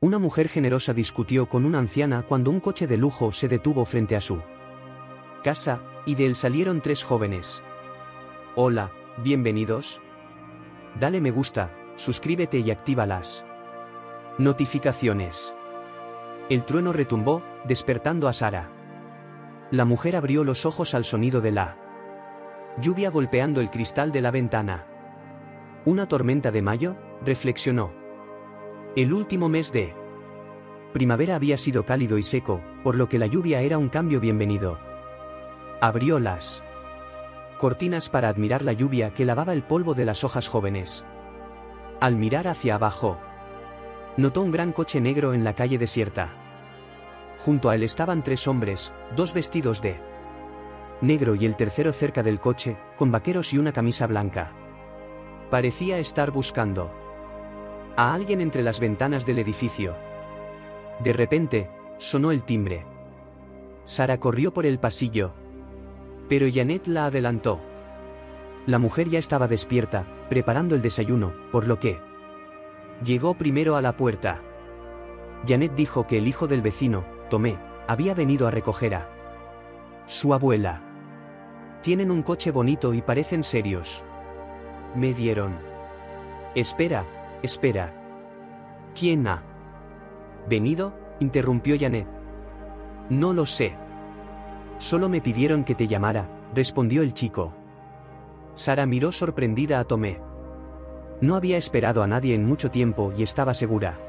Una mujer generosa discutió con una anciana cuando un coche de lujo se detuvo frente a su casa, y de él salieron 3 jóvenes. Hola, bienvenidos. Dale me gusta, suscríbete y activa las notificaciones. El trueno retumbó, despertando a Sara. La mujer abrió los ojos al sonido de la lluvia golpeando el cristal de la ventana. ¿Una tormenta de mayo?, reflexionó. El último mes de primavera había sido cálido y seco, por lo que la lluvia era un cambio bienvenido. Abrió las cortinas para admirar la lluvia que lavaba el polvo de las hojas jóvenes. Al mirar hacia abajo, notó un gran coche negro en la calle desierta. Junto a él estaban 3 hombres, 2 vestidos de negro y el tercero cerca del coche, con vaqueros y una camisa blanca. Parecía estar buscando a alguien entre las ventanas del edificio. De repente, sonó el timbre. Sara corrió por el pasillo, pero Janet la adelantó. La mujer ya estaba despierta, preparando el desayuno, por lo que llegó primero a la puerta. Janet dijo que el hijo del vecino, Tomé, había venido a recoger a su abuela. Tienen un coche bonito y parecen serios. Me dieron. Espera. ¿Quién ha venido?, interrumpió Janet. No lo sé. Solo me pidieron que te llamara, respondió el chico. Sara miró sorprendida a Tomé. No había esperado a nadie en mucho tiempo y estaba segura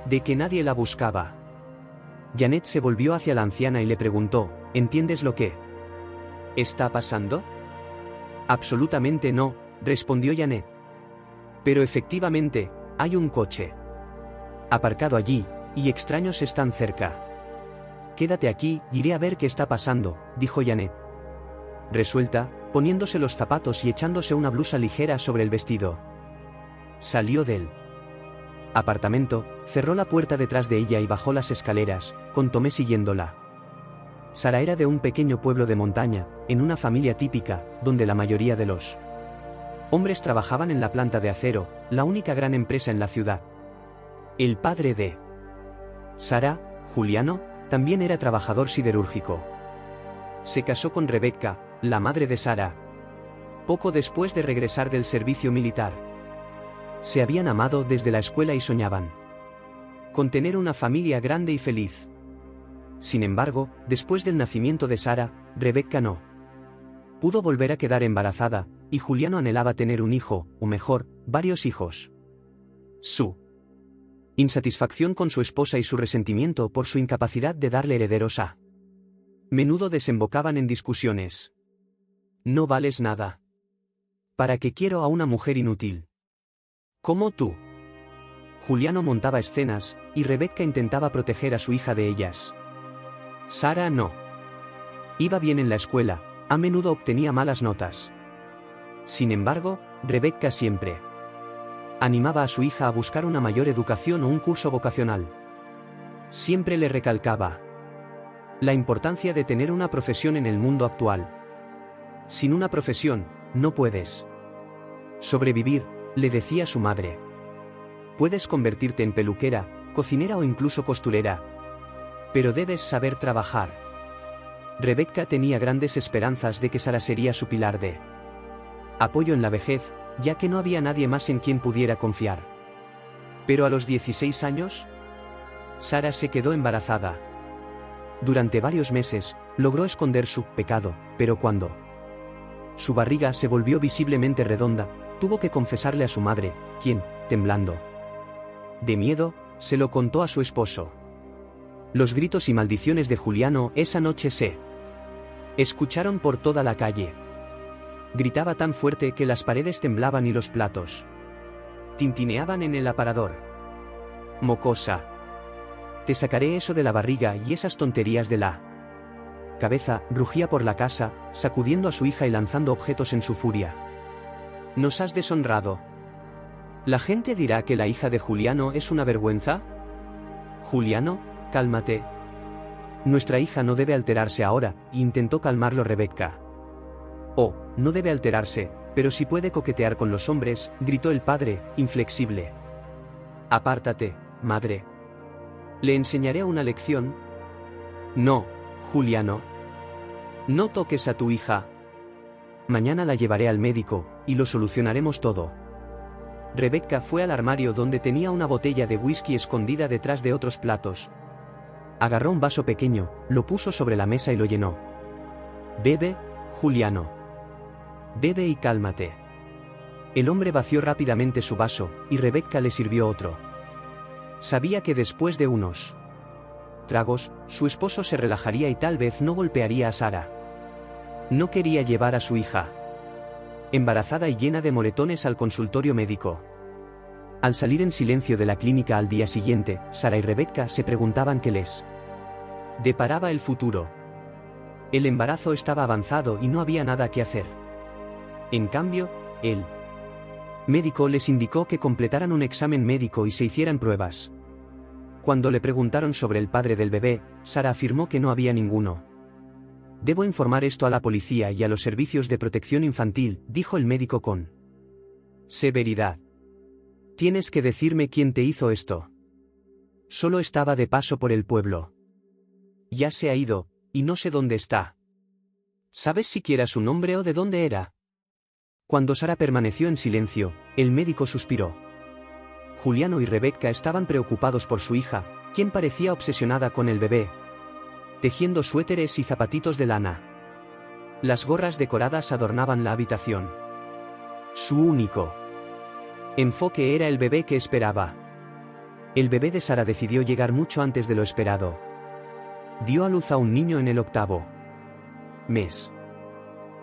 de que nadie la buscaba. Janet se volvió hacia la anciana y le preguntó, ¿entiendes lo que está pasando? Absolutamente no, respondió Janet. Pero efectivamente, hay un coche aparcado allí, y extraños están cerca. Quédate aquí, iré a ver qué está pasando, dijo Janet. Resuelta, poniéndose los zapatos y echándose una blusa ligera sobre el vestido. Salió del apartamento, cerró la puerta detrás de ella y bajó las escaleras, con Tomé siguiéndola. Sara era de un pequeño pueblo de montaña, en una familia típica, donde la mayoría de los hombres trabajaban en la planta de acero, la única gran empresa en la ciudad. El padre de Sara, Juliano, también era trabajador siderúrgico. Se casó con Rebecca, la madre de Sara, poco después de regresar del servicio militar. Se habían amado desde la escuela y soñaban con tener una familia grande y feliz. Sin embargo, después del nacimiento de Sara, Rebecca no pudo volver a quedar embarazada, y Juliano anhelaba tener un hijo, o mejor, varios hijos. Su insatisfacción con su esposa y su resentimiento por su incapacidad de darle herederos a menudo desembocaban en discusiones. No vales nada. ¿Para qué quiero a una mujer inútil como tú? Juliano montaba escenas, y Rebecca intentaba proteger a su hija de ellas. Sara no iba bien en la escuela, a menudo obtenía malas notas. Sin embargo, Rebecca siempre animaba a su hija a buscar una mayor educación o un curso vocacional. Siempre le recalcaba la importancia de tener una profesión en el mundo actual. Sin una profesión, no puedes sobrevivir, le decía su madre. Puedes convertirte en peluquera, cocinera o incluso costurera, pero debes saber trabajar. Rebecca tenía grandes esperanzas de que Sara sería su pilar de apoyo en la vejez, ya que no había nadie más en quien pudiera confiar. Pero a los 16 años, Sara se quedó embarazada. Durante varios meses, logró esconder su pecado, pero cuando su barriga se volvió visiblemente redonda, tuvo que confesarle a su madre, quien, temblando de miedo, se lo contó a su esposo. Los gritos y maldiciones de Juliano esa noche se escucharon por toda la calle. Gritaba tan fuerte que las paredes temblaban y los platos tintineaban en el aparador. Mocosa. Te sacaré eso de la barriga y esas tonterías de la cabeza, rugía por la casa, sacudiendo a su hija y lanzando objetos en su furia. Nos has deshonrado. ¿La gente dirá que la hija de Juliano es una vergüenza? Juliano, cálmate. Nuestra hija no debe alterarse ahora, intentó calmarlo Rebecca. Oh, no debe alterarse, pero sí puede coquetear con los hombres, gritó el padre, inflexible. Apártate, madre, Le enseñaré una lección. No, Juliano. No toques a tu hija. Mañana la llevaré al médico, y lo solucionaremos todo. Rebecca fue al armario donde tenía una botella de whisky escondida detrás de otros platos. Agarró un vaso pequeño, lo puso sobre la mesa y lo llenó. Bebe, Juliano. Bebe y cálmate. El hombre vació rápidamente su vaso, y Rebecca le sirvió otro. Sabía que después de unos tragos, su esposo se relajaría y tal vez no golpearía a Sara. No quería llevar a su hija embarazada y llena de moretones al consultorio médico. Al salir en silencio de la clínica al día siguiente, Sara y Rebecca se preguntaban qué les deparaba el futuro. El embarazo estaba avanzado y no había nada que hacer. En cambio, el médico les indicó que completaran un examen médico y se hicieran pruebas. Cuando le preguntaron sobre el padre del bebé, Sara afirmó que no había ninguno. Debo informar esto a la policía y a los servicios de protección infantil, dijo el médico con severidad. Tienes que decirme quién te hizo esto. Solo estaba de paso por el pueblo. Ya se ha ido, y no sé dónde está. ¿Sabes siquiera su nombre o de dónde era? Cuando Sara permaneció en silencio, el médico suspiró. Juliano y Rebecca estaban preocupados por su hija, quien parecía obsesionada con el bebé, tejiendo suéteres y zapatitos de lana. Las gorras decoradas adornaban la habitación. Su único enfoque era el bebé que esperaba. El bebé de Sara decidió llegar mucho antes de lo esperado. Dio a luz a un niño en el 8º mes.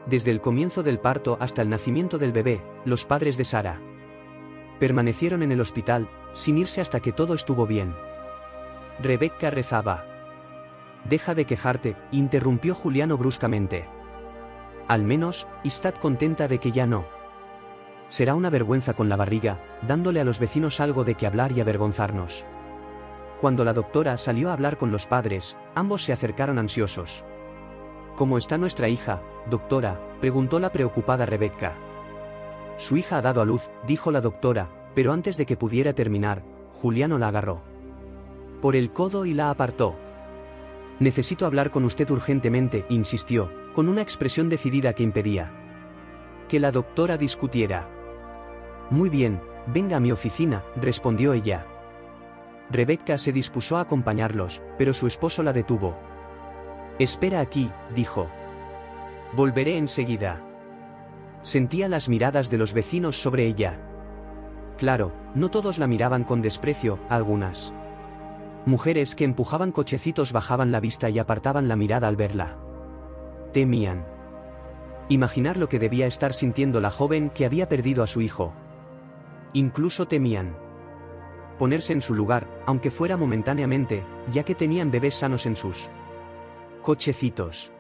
Desde el comienzo del parto hasta el nacimiento del bebé, los padres de Sara permanecieron en el hospital, sin irse hasta que todo estuvo bien. Rebecca rezaba. Deja de quejarte, interrumpió Juliano bruscamente. Al menos, estad contenta de que ya no. Será una vergüenza con la barriga, dándole a los vecinos algo de qué hablar y avergonzarnos. Cuando la doctora salió a hablar con los padres, ambos se acercaron ansiosos. ¿Cómo está nuestra hija, doctora?, preguntó la preocupada Rebecca. Su hija ha dado a luz, dijo la doctora, pero antes de que pudiera terminar, Juliano la agarró por el codo y la apartó. Necesito hablar con usted urgentemente, insistió, con una expresión decidida que impedía que la doctora discutiera. Muy bien, venga a mi oficina, respondió ella. Rebecca se dispuso a acompañarlos, pero su esposo la detuvo. Espera aquí, dijo. Volveré enseguida. Sentía las miradas de los vecinos sobre ella. Claro, no todos la miraban con desprecio, algunas mujeres que empujaban cochecitos bajaban la vista y apartaban la mirada al verla. Temían imaginar lo que debía estar sintiendo la joven que había perdido a su hijo. Incluso temían ponerse en su lugar, aunque fuera momentáneamente, ya que tenían bebés sanos en sus cochecitos.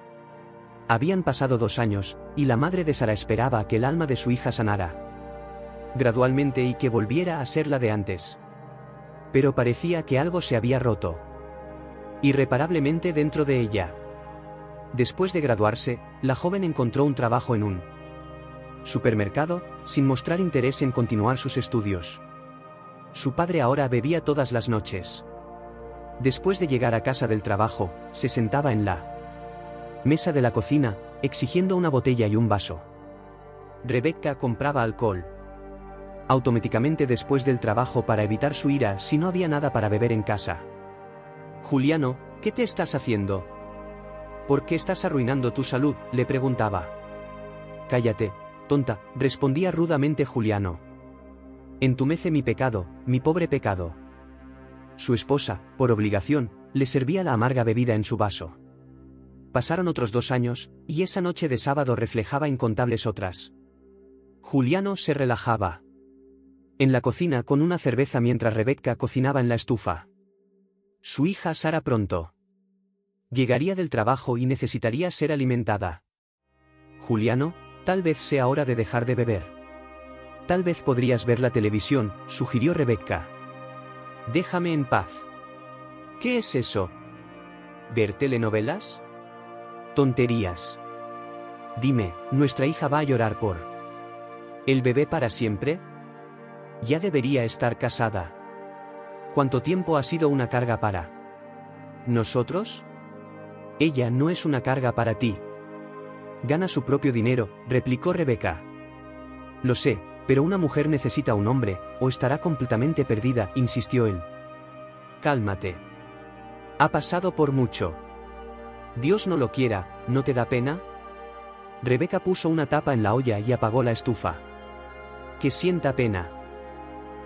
Habían pasado 2 años, y la madre de Sara esperaba que el alma de su hija sanara gradualmente y que volviera a ser la de antes. Pero parecía que algo se había roto irreparablemente dentro de ella. Después de graduarse, la joven encontró un trabajo en un supermercado, sin mostrar interés en continuar sus estudios. Su padre ahora bebía todas las noches. Después de llegar a casa del trabajo, se sentaba en la mesa de la cocina, exigiendo una botella y un vaso. Rebecca compraba alcohol automáticamente después del trabajo para evitar su ira si no había nada para beber en casa. Juliano, ¿qué te estás haciendo? ¿Por qué estás arruinando tu salud?, le preguntaba. Cállate, tonta, respondía rudamente Juliano. Entumece mi pecado, mi pobre pecado. Su esposa, por obligación, le servía la amarga bebida en su vaso. Pasaron otros 2 años, y esa noche de sábado reflejaba incontables otras. Juliano se relajaba en la cocina con una cerveza mientras Rebecca cocinaba en la estufa. Su hija Sara pronto llegaría del trabajo y necesitaría ser alimentada. Juliano, tal vez sea hora de dejar de beber. Tal vez podrías ver la televisión, sugirió Rebecca. Déjame en paz. ¿Qué es eso? ¿Ver telenovelas? Tonterías. Dime, ¿nuestra hija va a llorar por el bebé para siempre? Ya debería estar casada. ¿Cuánto tiempo ha sido una carga para nosotros? Ella no es una carga para ti. Gana su propio dinero, replicó Rebeca. Lo sé, pero una mujer necesita un hombre, o estará completamente perdida, insistió él. Cálmate. Ha pasado por mucho. Dios no lo quiera, ¿no te da pena? Rebeca puso una tapa en la olla y apagó la estufa. Que sienta pena.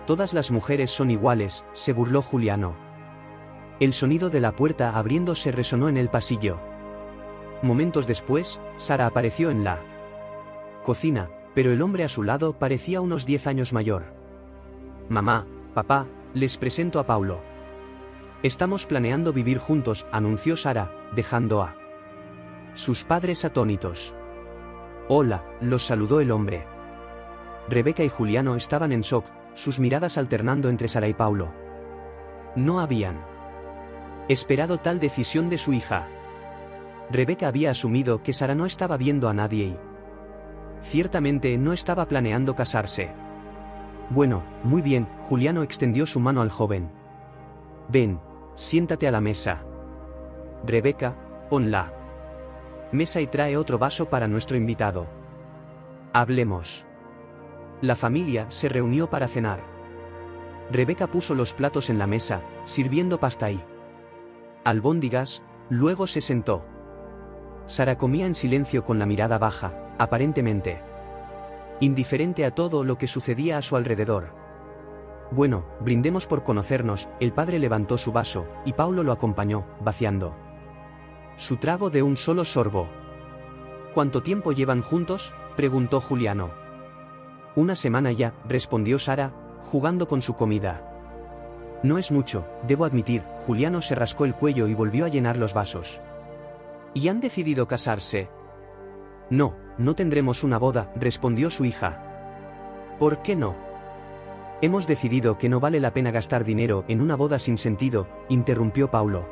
Todas las mujeres son iguales, se burló Juliano. El sonido de la puerta abriéndose resonó en el pasillo. Momentos después, Sara apareció en la cocina, pero el hombre a su lado parecía unos 10 años mayor. Mamá, papá, les presento a Paulo. Estamos planeando vivir juntos, anunció Sara, dejando a sus padres atónitos. Hola, los saludó el hombre. Rebeca y Juliano estaban en shock, sus miradas alternando entre Sara y Paulo. No habían esperado tal decisión de su hija. Rebeca había asumido que Sara no estaba viendo a nadie y ciertamente no estaba planeando casarse. Bueno, muy bien, Juliano extendió su mano al joven. Ven, siéntate a la mesa. Rebeca, pon la mesa y trae otro vaso para nuestro invitado. Hablemos. La familia se reunió para cenar. Rebeca puso los platos en la mesa, sirviendo pasta y albóndigas, luego se sentó. Sara comía en silencio con la mirada baja, aparentemente indiferente a todo lo que sucedía a su alrededor. Bueno, brindemos por conocernos, el padre levantó su vaso, y Paulo lo acompañó, vaciando su trago de un solo sorbo. ¿Cuánto tiempo llevan juntos?, preguntó Juliano. Una semana ya, respondió Sara, jugando con su comida. No es mucho, debo admitir, Juliano se rascó el cuello y volvió a llenar los vasos. ¿Y han decidido casarse? No, no tendremos una boda, respondió su hija. ¿Por qué no? Hemos decidido que no vale la pena gastar dinero en una boda sin sentido, interrumpió Paulo.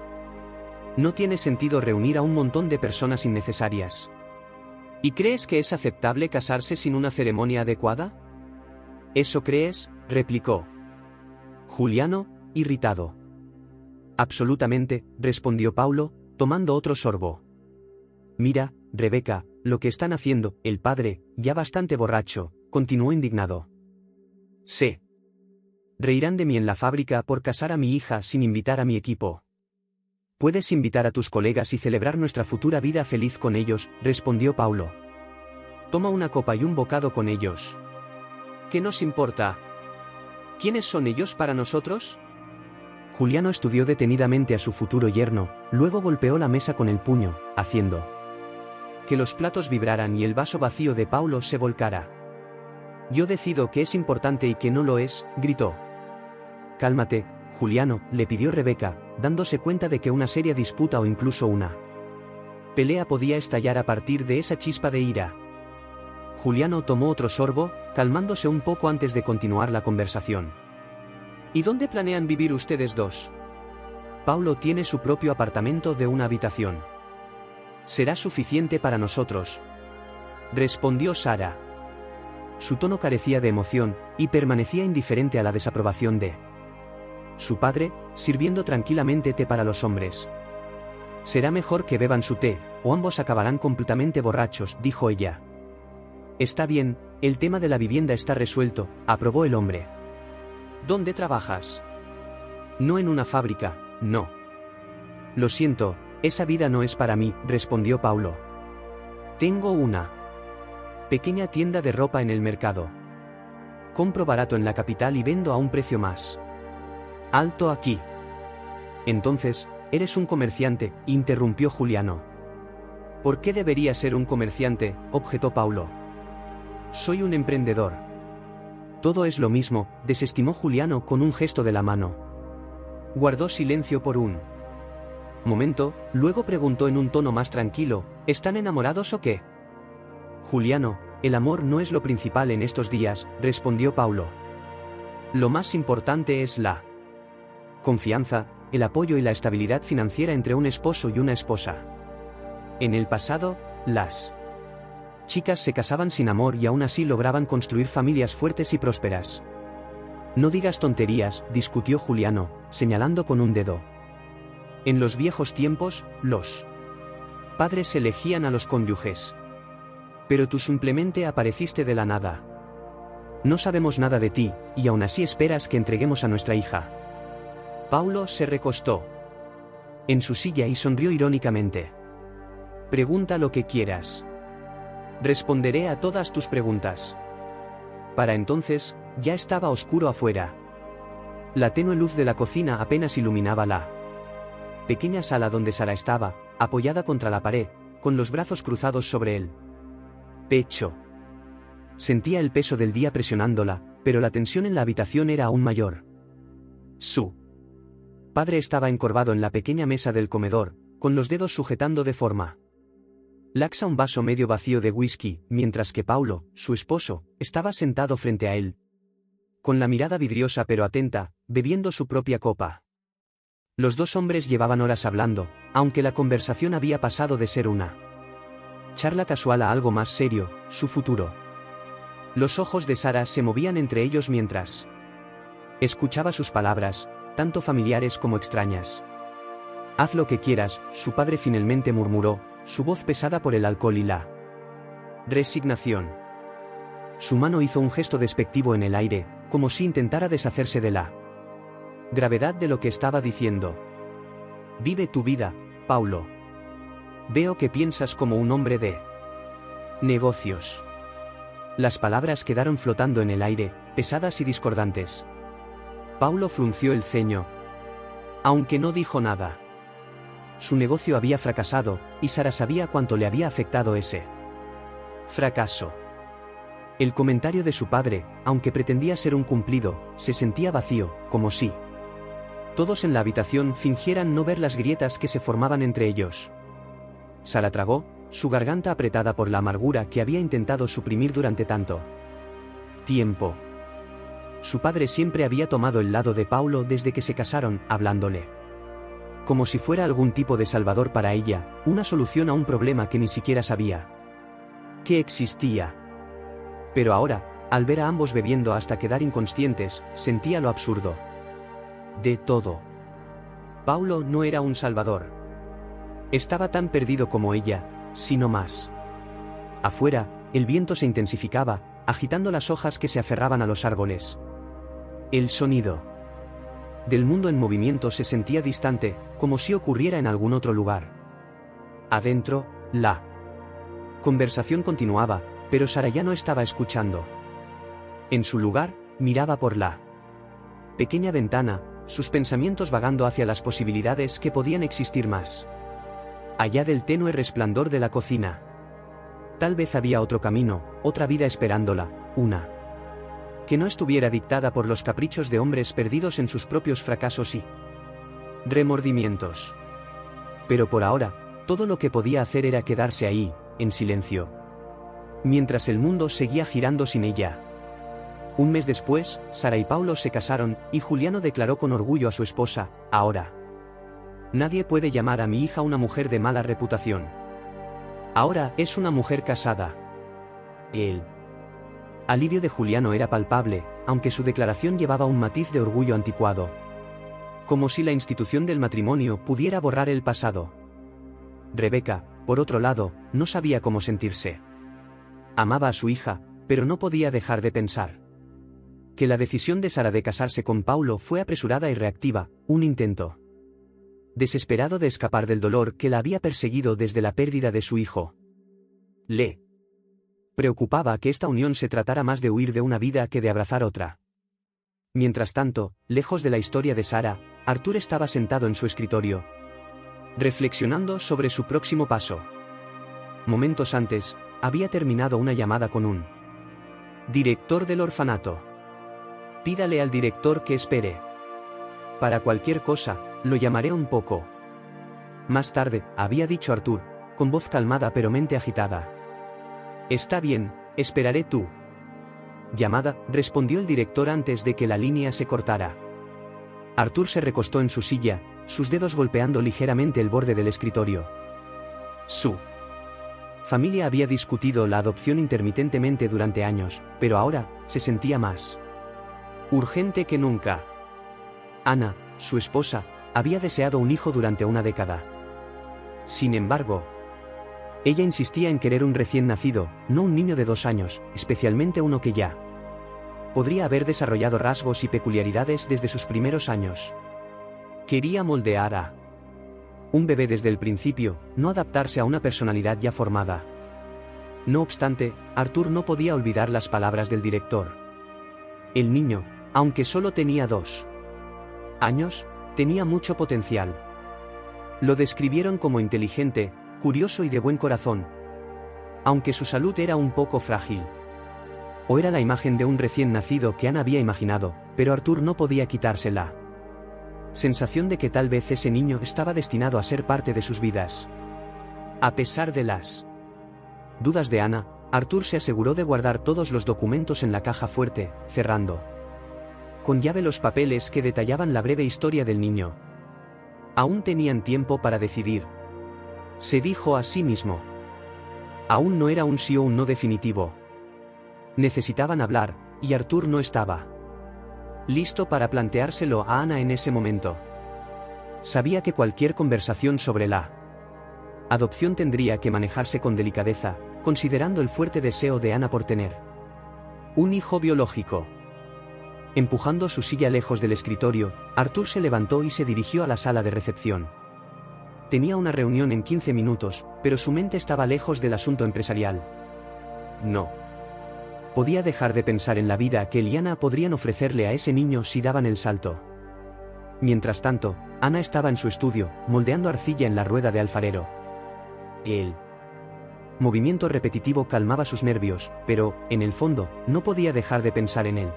No tiene sentido reunir a un montón de personas innecesarias. ¿Y crees que es aceptable casarse sin una ceremonia adecuada? ¿Eso crees?, replicó Juliano, irritado. Absolutamente, respondió Paulo, tomando otro sorbo. Mira, Rebeca, lo que están haciendo, el padre, ya bastante borracho, continuó indignado. Se reirán de mí en la fábrica por casar a mi hija sin invitar a mi equipo. Puedes invitar a tus colegas y celebrar nuestra futura vida feliz con ellos, respondió Paulo. Toma una copa y un bocado con ellos. ¿Qué nos importa? ¿Quiénes son ellos para nosotros? Juliano estudió detenidamente a su futuro yerno, luego golpeó la mesa con el puño, haciendo que los platos vibraran y el vaso vacío de Paulo se volcara. Yo decido que es importante y que no lo es, gritó. Cálmate, Juliano, le pidió Rebeca, dándose cuenta de que una seria disputa o incluso una pelea podía estallar a partir de esa chispa de ira. Juliano tomó otro sorbo, calmándose un poco antes de continuar la conversación. ¿Y dónde planean vivir ustedes dos? Paulo tiene su propio apartamento de una habitación. Será suficiente para nosotros, respondió Sara. Su tono carecía de emoción, y permanecía indiferente a la desaprobación de su padre, sirviendo tranquilamente té para los hombres. Será mejor que beban su té, o ambos acabarán completamente borrachos, dijo ella. Está bien, el tema de la vivienda está resuelto, aprobó el hombre. ¿Dónde trabajas? No en una fábrica, no. Lo siento, esa vida no es para mí, respondió Paulo. Tengo una pequeña tienda de ropa en el mercado. Compro barato en la capital y vendo a un precio más alto aquí. Entonces, eres un comerciante, interrumpió Juliano. ¿Por qué debería ser un comerciante?, objetó Paulo. Soy un emprendedor. Todo es lo mismo, desestimó Juliano con un gesto de la mano. Guardó silencio por un momento, luego preguntó en un tono más tranquilo, ¿están enamorados o qué? Juliano, el amor no es lo principal en estos días, respondió Paulo. Lo más importante es la confianza, el apoyo y la estabilidad financiera entre un esposo y una esposa. En el pasado, las chicas se casaban sin amor y aún así lograban construir familias fuertes y prósperas. No digas tonterías, discutió Juliano, señalando con un dedo. En los viejos tiempos, los padres elegían a los cónyuges. Pero tú simplemente apareciste de la nada. No sabemos nada de ti, y aún así esperas que entreguemos a nuestra hija. Paulo se recostó en su silla y sonrió irónicamente. Pregunta lo que quieras. Responderé a todas tus preguntas. Para entonces, ya estaba oscuro afuera. La tenue luz de la cocina apenas iluminaba la pequeña sala donde Sara estaba, apoyada contra la pared, con los brazos cruzados sobre el pecho. Sentía el peso del día presionándola, pero la tensión en la habitación era aún mayor. Su padre estaba encorvado en la pequeña mesa del comedor, con los dedos sujetando de forma laxa un vaso medio vacío de whisky, mientras que Paulo, su esposo, estaba sentado frente a él, con la mirada vidriosa pero atenta, bebiendo su propia copa. Los dos hombres llevaban horas hablando, aunque la conversación había pasado de ser una charla casual a algo más serio, su futuro. Los ojos de Sara se movían entre ellos mientras escuchaba sus palabras, tanto familiares como extrañas. Haz lo que quieras, su padre finalmente murmuró, su voz pesada por el alcohol y la resignación. Su mano hizo un gesto despectivo en el aire, como si intentara deshacerse de la gravedad de lo que estaba diciendo. Vive tu vida, Paulo. Veo que piensas como un hombre de negocios. Las palabras quedaron flotando en el aire, pesadas y discordantes. Paulo frunció el ceño, aunque no dijo nada. Su negocio había fracasado, y Sara sabía cuánto le había afectado ese fracaso. El comentario de su padre, aunque pretendía ser un cumplido, se sentía vacío, como si todos en la habitación fingieran no ver las grietas que se formaban entre ellos. Sara tragó, su garganta apretada por la amargura que había intentado suprimir durante tanto tiempo. Su padre siempre había tomado el lado de Paulo desde que se casaron, hablándole como si fuera algún tipo de salvador para ella, una solución a un problema que ni siquiera sabía que existía. Pero ahora, al ver a ambos bebiendo hasta quedar inconscientes, sentía lo absurdo de todo. Paulo no era un salvador. Estaba tan perdido como ella, si no más. Afuera, el viento se intensificaba, agitando las hojas que se aferraban a los árboles. El sonido del mundo en movimiento se sentía distante, como si ocurriera en algún otro lugar. Adentro, la conversación continuaba, pero Sara ya no estaba escuchando. En su lugar, miraba por la pequeña ventana, sus pensamientos vagando hacia las posibilidades que podían existir más allá del tenue resplandor de la cocina. Tal vez había otro camino, otra vida esperándola, una que no estuviera dictada por los caprichos de hombres perdidos en sus propios fracasos y remordimientos. Pero por ahora, todo lo que podía hacer era quedarse ahí, en silencio, mientras el mundo seguía girando sin ella. Un mes después, Sara y Paulo se casaron, y Juliano declaró con orgullo a su esposa: ahora nadie puede llamar a mi hija una mujer de mala reputación. Ahora es una mujer casada. El alivio de Juliano era palpable, aunque su declaración llevaba un matiz de orgullo anticuado. Como si la institución del matrimonio pudiera borrar el pasado. Rebeca, por otro lado, no sabía cómo sentirse. Amaba a su hija, pero no podía dejar de pensar que la decisión de Sara de casarse con Paulo fue apresurada y reactiva, un intento desesperado de escapar del dolor que la había perseguido desde la pérdida de su hijo. Le preocupaba que esta unión se tratara más de huir de una vida que de abrazar otra. Mientras tanto, lejos de la historia de Sara, Arthur estaba sentado en su escritorio, reflexionando sobre su próximo paso. Momentos antes, había terminado una llamada con un director del orfanato. Pídale al director que espere. Para cualquier cosa, lo llamaré un poco más tarde, había dicho Arthur, con voz calmada pero mente agitada. Está bien, esperaré tú. Llamada, respondió el director antes de que la línea se cortara. Arthur se recostó en su silla, sus dedos golpeando ligeramente el borde del escritorio. Su familia había discutido la adopción intermitentemente durante años, pero ahora, se sentía más Urgente que nunca. Ana, su esposa, había deseado un hijo durante una década. Sin embargo, ella insistía en querer un recién nacido, no un niño de 2 años, especialmente uno que ya podría haber desarrollado rasgos y peculiaridades desde sus primeros años. Quería moldear a un bebé desde el principio, no adaptarse a una personalidad ya formada. No obstante, Arthur no podía olvidar las palabras del director. El niño, aunque solo tenía 2 años, tenía mucho potencial. Lo describieron como inteligente, curioso y de buen corazón, aunque su salud era un poco frágil. O era la imagen de un recién nacido que Ana había imaginado, pero Arthur no podía quitársela. Sensación de que tal vez ese niño estaba destinado a ser parte de sus vidas. A pesar de las dudas de Ana, Arthur se aseguró de guardar todos los documentos en la caja fuerte, cerrando con llave los papeles que detallaban la breve historia del niño. Aún tenían tiempo para decidir. Se dijo a sí mismo. Aún no era un sí o un no definitivo. Necesitaban hablar, y Arthur no estaba listo para planteárselo a Ana en ese momento. Sabía que cualquier conversación sobre la adopción tendría que manejarse con delicadeza, considerando el fuerte deseo de Ana por tener un hijo biológico. Empujando su silla lejos del escritorio, Arthur se levantó y se dirigió a la sala de recepción. Tenía una reunión en 15 minutos, pero su mente estaba lejos del asunto empresarial. No podía dejar de pensar en la vida que él y Ana podrían ofrecerle a ese niño si daban el salto. Mientras tanto, Ana estaba en su estudio, moldeando arcilla en la rueda de alfarero. El movimiento repetitivo calmaba sus nervios, pero, en el fondo, no podía dejar de pensar en él.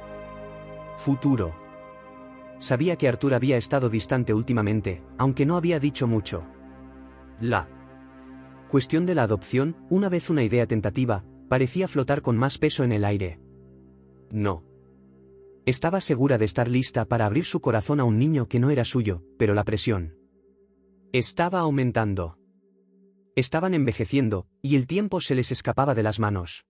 Futuro. Sabía que Arthur había estado distante últimamente, aunque no había dicho mucho. La cuestión de la adopción, una vez una idea tentativa, parecía flotar con más peso en el aire. No. Estaba segura de estar lista para abrir su corazón a un niño que no era suyo, pero la presión estaba aumentando. Estaban envejeciendo, y el tiempo se les escapaba de las manos.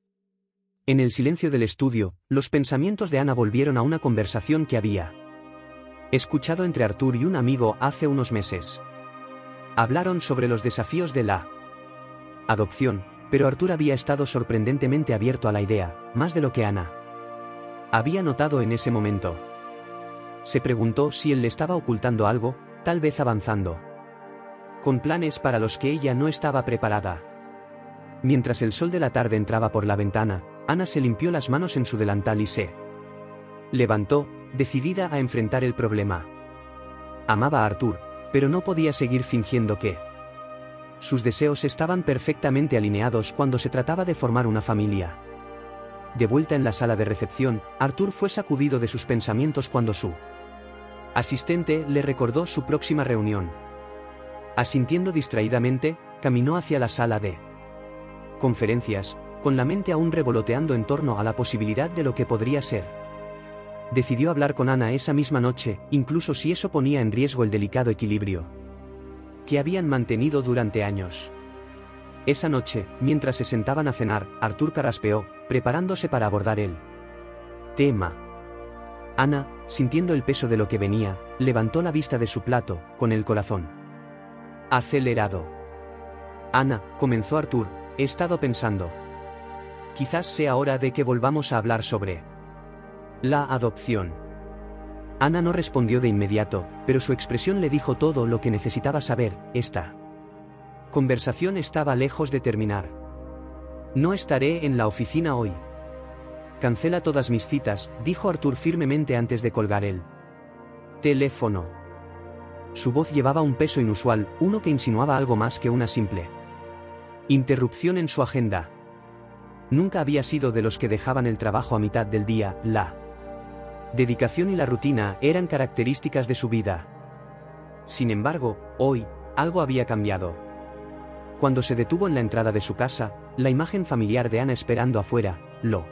En el silencio del estudio, los pensamientos de Ana volvieron a una conversación que había escuchado entre Arthur y un amigo hace unos meses. Hablaron sobre los desafíos de la adopción, pero Arthur había estado sorprendentemente abierto a la idea, más de lo que Ana había notado en ese momento. Se preguntó si él le estaba ocultando algo, tal vez avanzando con planes para los que ella no estaba preparada. Mientras el sol de la tarde entraba por la ventana, Ana se limpió las manos en su delantal y se levantó, decidida a enfrentar el problema. Amaba a Arthur, pero no podía seguir fingiendo que sus deseos estaban perfectamente alineados cuando se trataba de formar una familia. De vuelta en la sala de recepción, Arthur fue sacudido de sus pensamientos cuando su asistente le recordó su próxima reunión. Asintiendo distraídamente, caminó hacia la sala de conferencias, con la mente aún revoloteando en torno a la posibilidad de lo que podría ser. Decidió hablar con Ana esa misma noche, incluso si eso ponía en riesgo el delicado equilibrio que habían mantenido durante años. Esa noche, mientras se sentaban a cenar, Arthur carraspeó, preparándose para abordar el tema. Ana, sintiendo el peso de lo que venía, levantó la vista de su plato, con el corazón acelerado. Ana, comenzó Arthur, he estado pensando. Quizás sea hora de que volvamos a hablar sobre la adopción. Ana no respondió de inmediato, pero su expresión le dijo todo lo que necesitaba saber. Esta conversación estaba lejos de terminar. No estaré en la oficina hoy. Cancela todas mis citas, dijo Arthur firmemente antes de colgar el teléfono. Su voz llevaba un peso inusual, uno que insinuaba algo más que una simple interrupción en su agenda. Nunca había sido de los que dejaban el trabajo a mitad del día. La dedicación y la rutina eran características de su vida. Sin embargo, hoy, algo había cambiado. Cuando se detuvo en la entrada de su casa, la imagen familiar de Ana esperando afuera, lo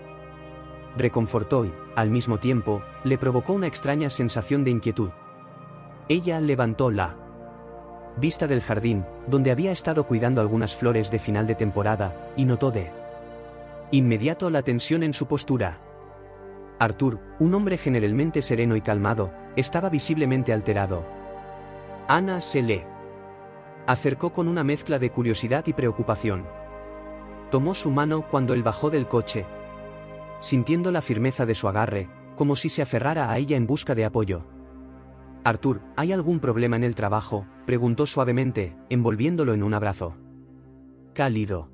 reconfortó y, al mismo tiempo, le provocó una extraña sensación de inquietud. Ella levantó la vista del jardín, donde había estado cuidando algunas flores de final de temporada, y notó de inmediato la tensión en su postura. Arthur, un hombre generalmente sereno y calmado, estaba visiblemente alterado. Ana se le acercó con una mezcla de curiosidad y preocupación. Tomó su mano cuando él bajó del coche, sintiendo la firmeza de su agarre, como si se aferrara a ella en busca de apoyo. Arthur, ¿hay algún problema en el trabajo?, preguntó suavemente, envolviéndolo en un abrazo cálido.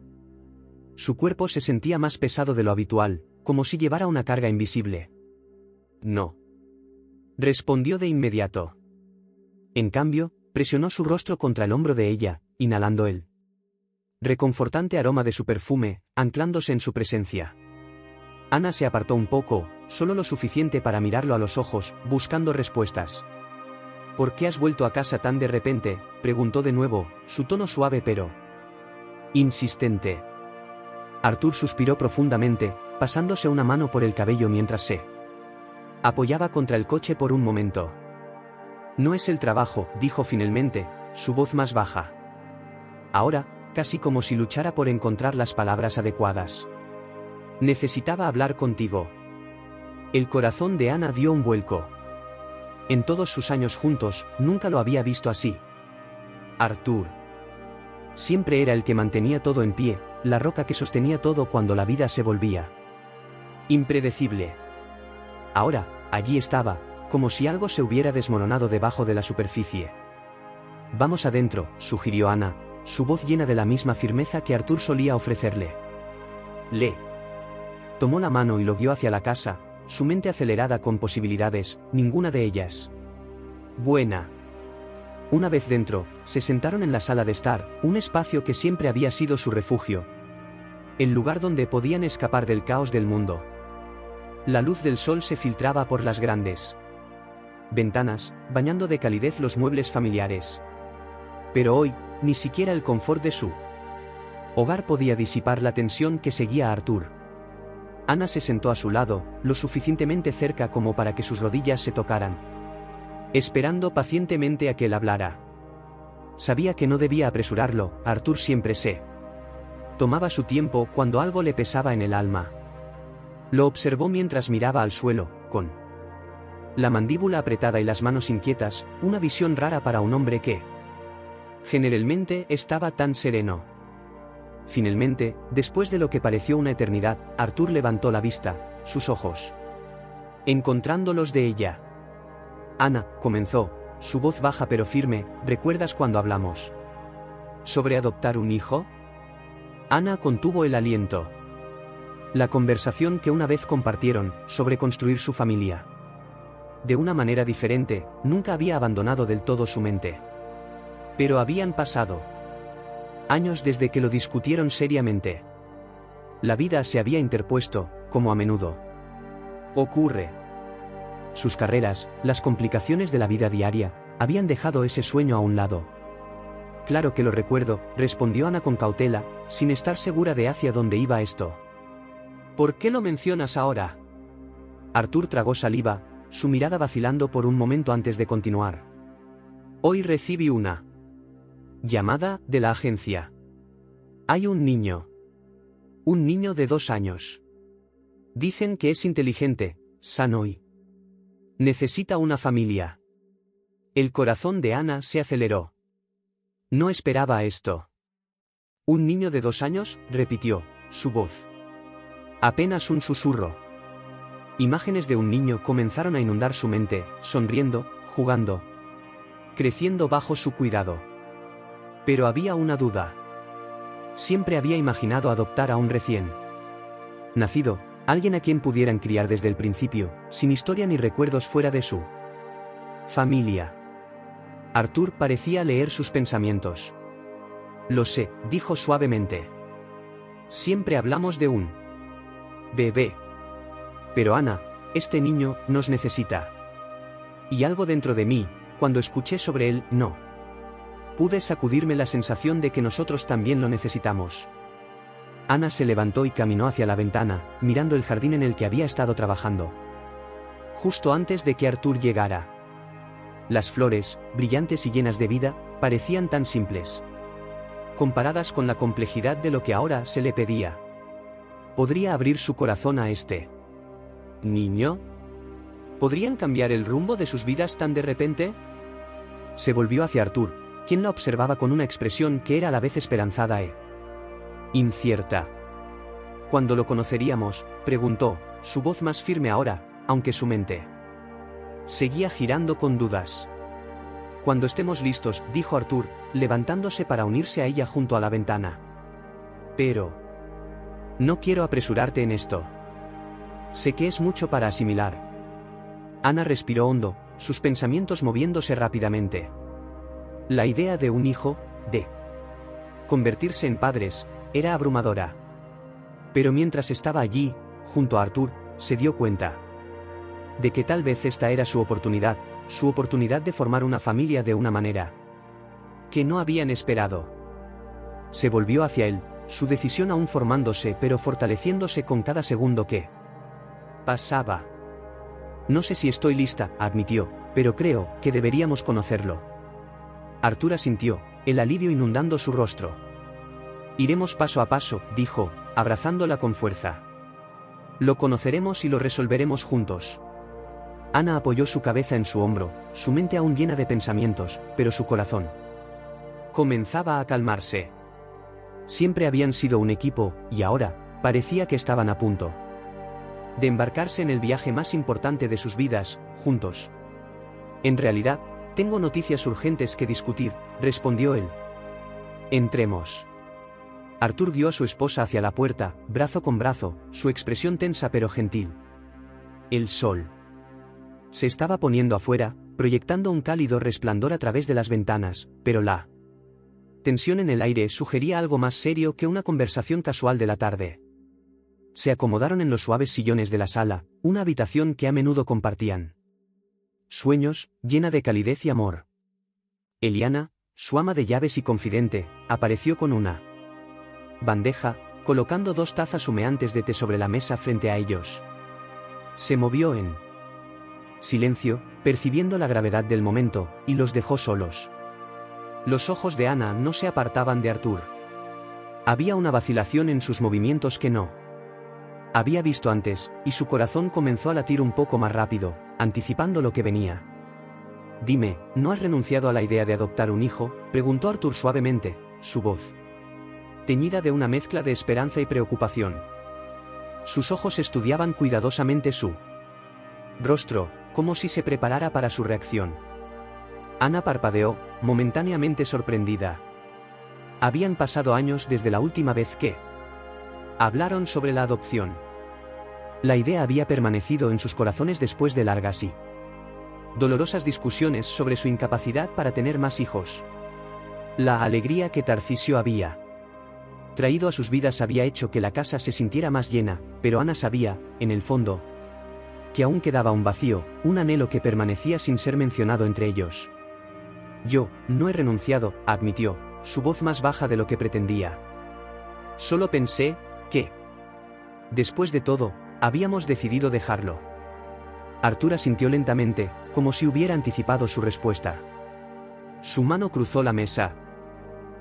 Su cuerpo se sentía más pesado de lo habitual, como si llevara una carga invisible. No, respondió de inmediato. En cambio, presionó su rostro contra el hombro de ella, inhalando el reconfortante aroma de su perfume, anclándose en su presencia. Ana se apartó un poco, solo lo suficiente para mirarlo a los ojos, buscando respuestas. ¿Por qué has vuelto a casa tan de repente?, preguntó de nuevo, su tono suave pero insistente. Arthur suspiró profundamente, pasándose una mano por el cabello mientras se apoyaba contra el coche por un momento. No es el trabajo, dijo finalmente, su voz más baja. Ahora, casi como si luchara por encontrar las palabras adecuadas. Necesitaba hablar contigo. El corazón de Ana dio un vuelco. En todos sus años juntos, nunca lo había visto así. Arthur siempre era el que mantenía todo en pie, la roca que sostenía todo cuando la vida se volvía impredecible. Ahora, allí estaba, como si algo se hubiera desmoronado debajo de la superficie. Vamos adentro, sugirió Ana, su voz llena de la misma firmeza que Arthur solía ofrecerle. Le tomó la mano y lo guió hacia la casa, su mente acelerada con posibilidades, ninguna de ellas buena. Una vez dentro, se sentaron en la sala de estar, un espacio que siempre había sido su refugio. El lugar donde podían escapar del caos del mundo. La luz del sol se filtraba por las grandes ventanas, bañando de calidez los muebles familiares. Pero hoy, ni siquiera el confort de su hogar podía disipar la tensión que seguía a Arthur. Ana se sentó a su lado, lo suficientemente cerca como para que sus rodillas se tocaran, esperando pacientemente a que él hablara. Sabía que no debía apresurarlo, Arthur siempre se tomaba su tiempo cuando algo le pesaba en el alma. Lo observó mientras miraba al suelo, con la mandíbula apretada y las manos inquietas, una visión rara para un hombre que generalmente estaba tan sereno. Finalmente, después de lo que pareció una eternidad, Arthur levantó la vista, sus ojos encontrando los de ella. Ana, comenzó, su voz baja pero firme, ¿recuerdas cuando hablamos sobre adoptar un hijo? Ana contuvo el aliento. La conversación que una vez compartieron, sobre construir su familia. De una manera diferente, nunca había abandonado del todo su mente. Pero habían pasado años desde que lo discutieron seriamente. La vida se había interpuesto, como a menudo ocurre. Sus carreras, las complicaciones de la vida diaria, habían dejado ese sueño a un lado. Claro que lo recuerdo, respondió Ana con cautela, sin estar segura de hacia dónde iba esto. ¿Por qué lo mencionas ahora? Arthur tragó saliva, su mirada vacilando por un momento antes de continuar. Hoy recibí una llamada de la agencia. Hay un niño de 2 años. Dicen que es inteligente, sano y necesita una familia. El corazón de Ana se aceleró. No esperaba esto. ¿Un niño de 2 años?, repitió, su voz apenas un susurro. Imágenes de un niño comenzaron a inundar su mente, sonriendo, jugando, creciendo bajo su cuidado. Pero había una duda. Siempre había imaginado adoptar a un recién nacido, alguien a quien pudieran criar desde el principio, sin historia ni recuerdos fuera de su familia. Arthur parecía leer sus pensamientos. Lo sé, dijo suavemente. Siempre hablamos de un bebé. Pero Ana, este niño, nos necesita. Y algo dentro de mí, cuando escuché sobre él, no pude sacudirme la sensación de que nosotros también lo necesitamos. Ana se levantó y caminó hacia la ventana, mirando el jardín en el que había estado trabajando. Justo antes de que Arthur llegara. Las flores, brillantes y llenas de vida, parecían tan simples comparadas con la complejidad de lo que ahora se le pedía. Podría abrir su corazón a este ¿Niño? ¿Podrían cambiar el rumbo de sus vidas tan de repente? Se volvió hacia Arthur, quien la observaba con una expresión que era a la vez esperanzada e incierta. ¿Cuándo lo conoceríamos?, preguntó, su voz más firme ahora, aunque su mente seguía girando con dudas. Cuando estemos listos, dijo Arthur, levantándose para unirse a ella junto a la ventana. Pero no quiero apresurarte en esto. Sé que es mucho para asimilar. Ana respiró hondo, sus pensamientos moviéndose rápidamente. La idea de un hijo, de convertirse en padres, era abrumadora. Pero mientras estaba allí, junto a Arthur, se dio cuenta de que tal vez esta era su oportunidad de formar una familia de una manera que no habían esperado. Se volvió hacia él, su decisión aún formándose pero fortaleciéndose con cada segundo que pasaba. No sé si estoy lista, admitió, pero creo que deberíamos conocerlo. Arthur asintió, el alivio inundando su rostro. Iremos paso a paso, dijo, abrazándola con fuerza. Lo conoceremos y lo resolveremos juntos. Ana apoyó su cabeza en su hombro, su mente aún llena de pensamientos, pero su corazón comenzaba a calmarse. Siempre habían sido un equipo, y ahora, parecía que estaban a punto de embarcarse en el viaje más importante de sus vidas, juntos. En realidad, tengo noticias urgentes que discutir, respondió él. Entremos. Arthur guió a su esposa hacia la puerta, brazo con brazo, su expresión tensa pero gentil. El sol se estaba poniendo afuera, proyectando un cálido resplandor a través de las ventanas, pero la tensión en el aire sugería algo más serio que una conversación casual de la tarde. Se acomodaron en los suaves sillones de la sala, una habitación que a menudo compartían. Sueños, llena de calidez y amor. Eliana, su ama de llaves y confidente, apareció con una bandeja, colocando 2 tazas humeantes de té sobre la mesa frente a ellos. Se movió en silencio, percibiendo la gravedad del momento, y los dejó solos. Los ojos de Ana no se apartaban de Arthur. Había una vacilación en sus movimientos que no había visto antes, y su corazón comenzó a latir un poco más rápido, anticipando lo que venía. Dime, ¿no has renunciado a la idea de adoptar un hijo?, preguntó Arthur suavemente, su voz teñida de una mezcla de esperanza y preocupación. Sus ojos estudiaban cuidadosamente su rostro, como si se preparara para su reacción. Ana parpadeó, momentáneamente sorprendida. Habían pasado años desde la última vez que hablaron sobre la adopción. La idea había permanecido en sus corazones después de largas y dolorosas discusiones sobre su incapacidad para tener más hijos. La alegría que Tarcisio había traído a sus vidas había hecho que la casa se sintiera más llena, pero Ana sabía, en el fondo, que aún quedaba un vacío, un anhelo que permanecía sin ser mencionado entre ellos. Yo, no he renunciado, admitió, su voz más baja de lo que pretendía. Solo pensé que, después de todo, habíamos decidido dejarlo. Arthur asintió lentamente, como si hubiera anticipado su respuesta. Su mano cruzó la mesa,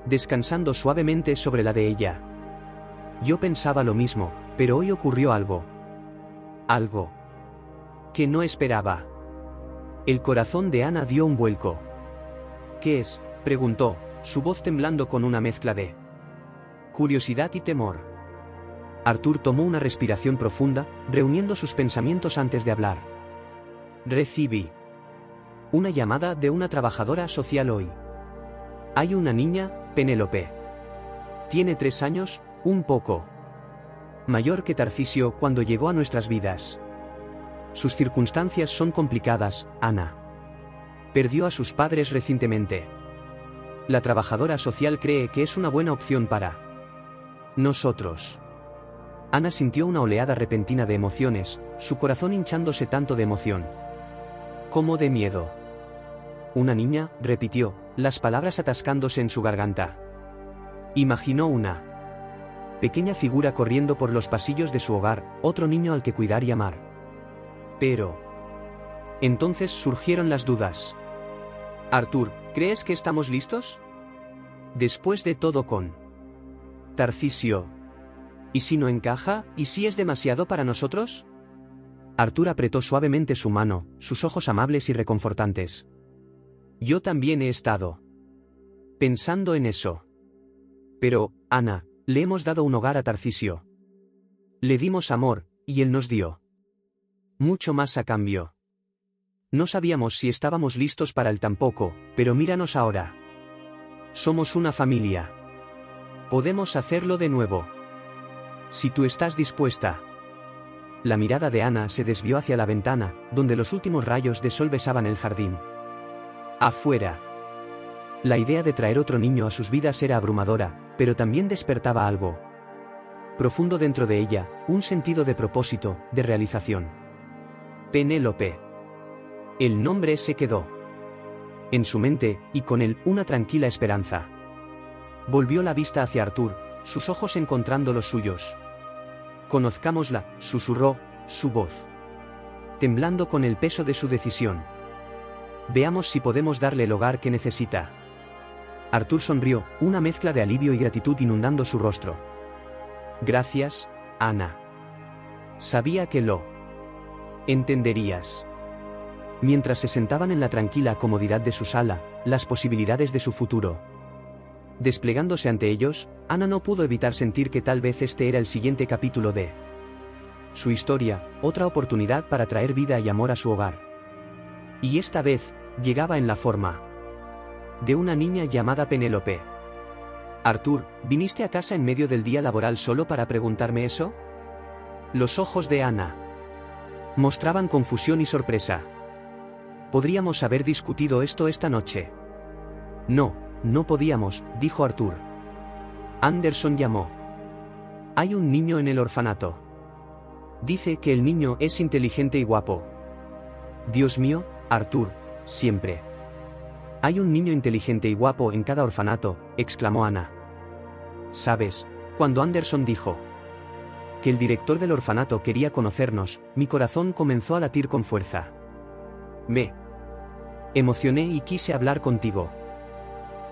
descansando suavemente sobre la de ella. Yo pensaba lo mismo, pero hoy ocurrió algo. Algo que no esperaba. El corazón de Ana dio un vuelco. ¿Qué es?, preguntó, su voz temblando con una mezcla de curiosidad y temor. Arthur tomó una respiración profunda, reuniendo sus pensamientos antes de hablar. Recibí una llamada de una trabajadora social hoy. Hay una niña, Penélope. Tiene 3 años, un poco mayor que Tarcisio cuando llegó a nuestras vidas. Sus circunstancias son complicadas, Ana. Perdió a sus padres recientemente. La trabajadora social cree que es una buena opción para nosotros. Ana sintió una oleada repentina de emociones, su corazón hinchándose tanto de emoción como de miedo. Una niña, repitió, las palabras atascándose en su garganta. Imaginó una pequeña figura corriendo por los pasillos de su hogar, otro niño al que cuidar y amar. Pero entonces surgieron las dudas. Arthur, ¿crees que estamos listos? Después de todo con Tarcisio. ¿Y si no encaja? ¿Y si es demasiado para nosotros? Arthur apretó suavemente su mano, sus ojos amables y reconfortantes. Yo también he estado pensando en eso. Pero, Ana, le hemos dado un hogar a Tarcisio. Le dimos amor, y él nos dio mucho más a cambio. No sabíamos si estábamos listos para él tampoco, pero míranos ahora. Somos una familia. Podemos hacerlo de nuevo. Si tú estás dispuesta. La mirada de Ana se desvió hacia la ventana, donde los últimos rayos de sol besaban el jardín. Afuera. La idea de traer otro niño a sus vidas era abrumadora, pero también despertaba algo profundo dentro de ella, un sentido de propósito, de realización. Penélope. El nombre se quedó en su mente, y con él, una tranquila esperanza. Volvió la vista hacia Arthur, sus ojos encontrando los suyos. Conozcámosla, susurró, su voz temblando con el peso de su decisión. Veamos si podemos darle el hogar que necesita. Arthur sonrió, una mezcla de alivio y gratitud inundando su rostro. Gracias, Ana. Sabía que lo entenderías. Mientras se sentaban en la tranquila comodidad de su sala, las posibilidades de su futuro desplegándose ante ellos, Ana no pudo evitar sentir que tal vez este era el siguiente capítulo de su historia, otra oportunidad para traer vida y amor a su hogar. Y esta vez, llegaba en la forma de una niña llamada Penélope. Arthur, ¿viniste a casa en medio del día laboral solo para preguntarme eso? Los ojos de Ana mostraban confusión y sorpresa. Podríamos haber discutido esto esta noche. No, no podíamos, dijo Arthur. Anderson llamó. Hay un niño en el orfanato. Dice que el niño es inteligente y guapo. Dios mío, Arthur, siempre hay un niño inteligente y guapo en cada orfanato, exclamó Ana. ¿Sabes? Cuando Anderson dijo que el director del orfanato quería conocernos, mi corazón comenzó a latir con fuerza. Me emocioné y quise hablar contigo.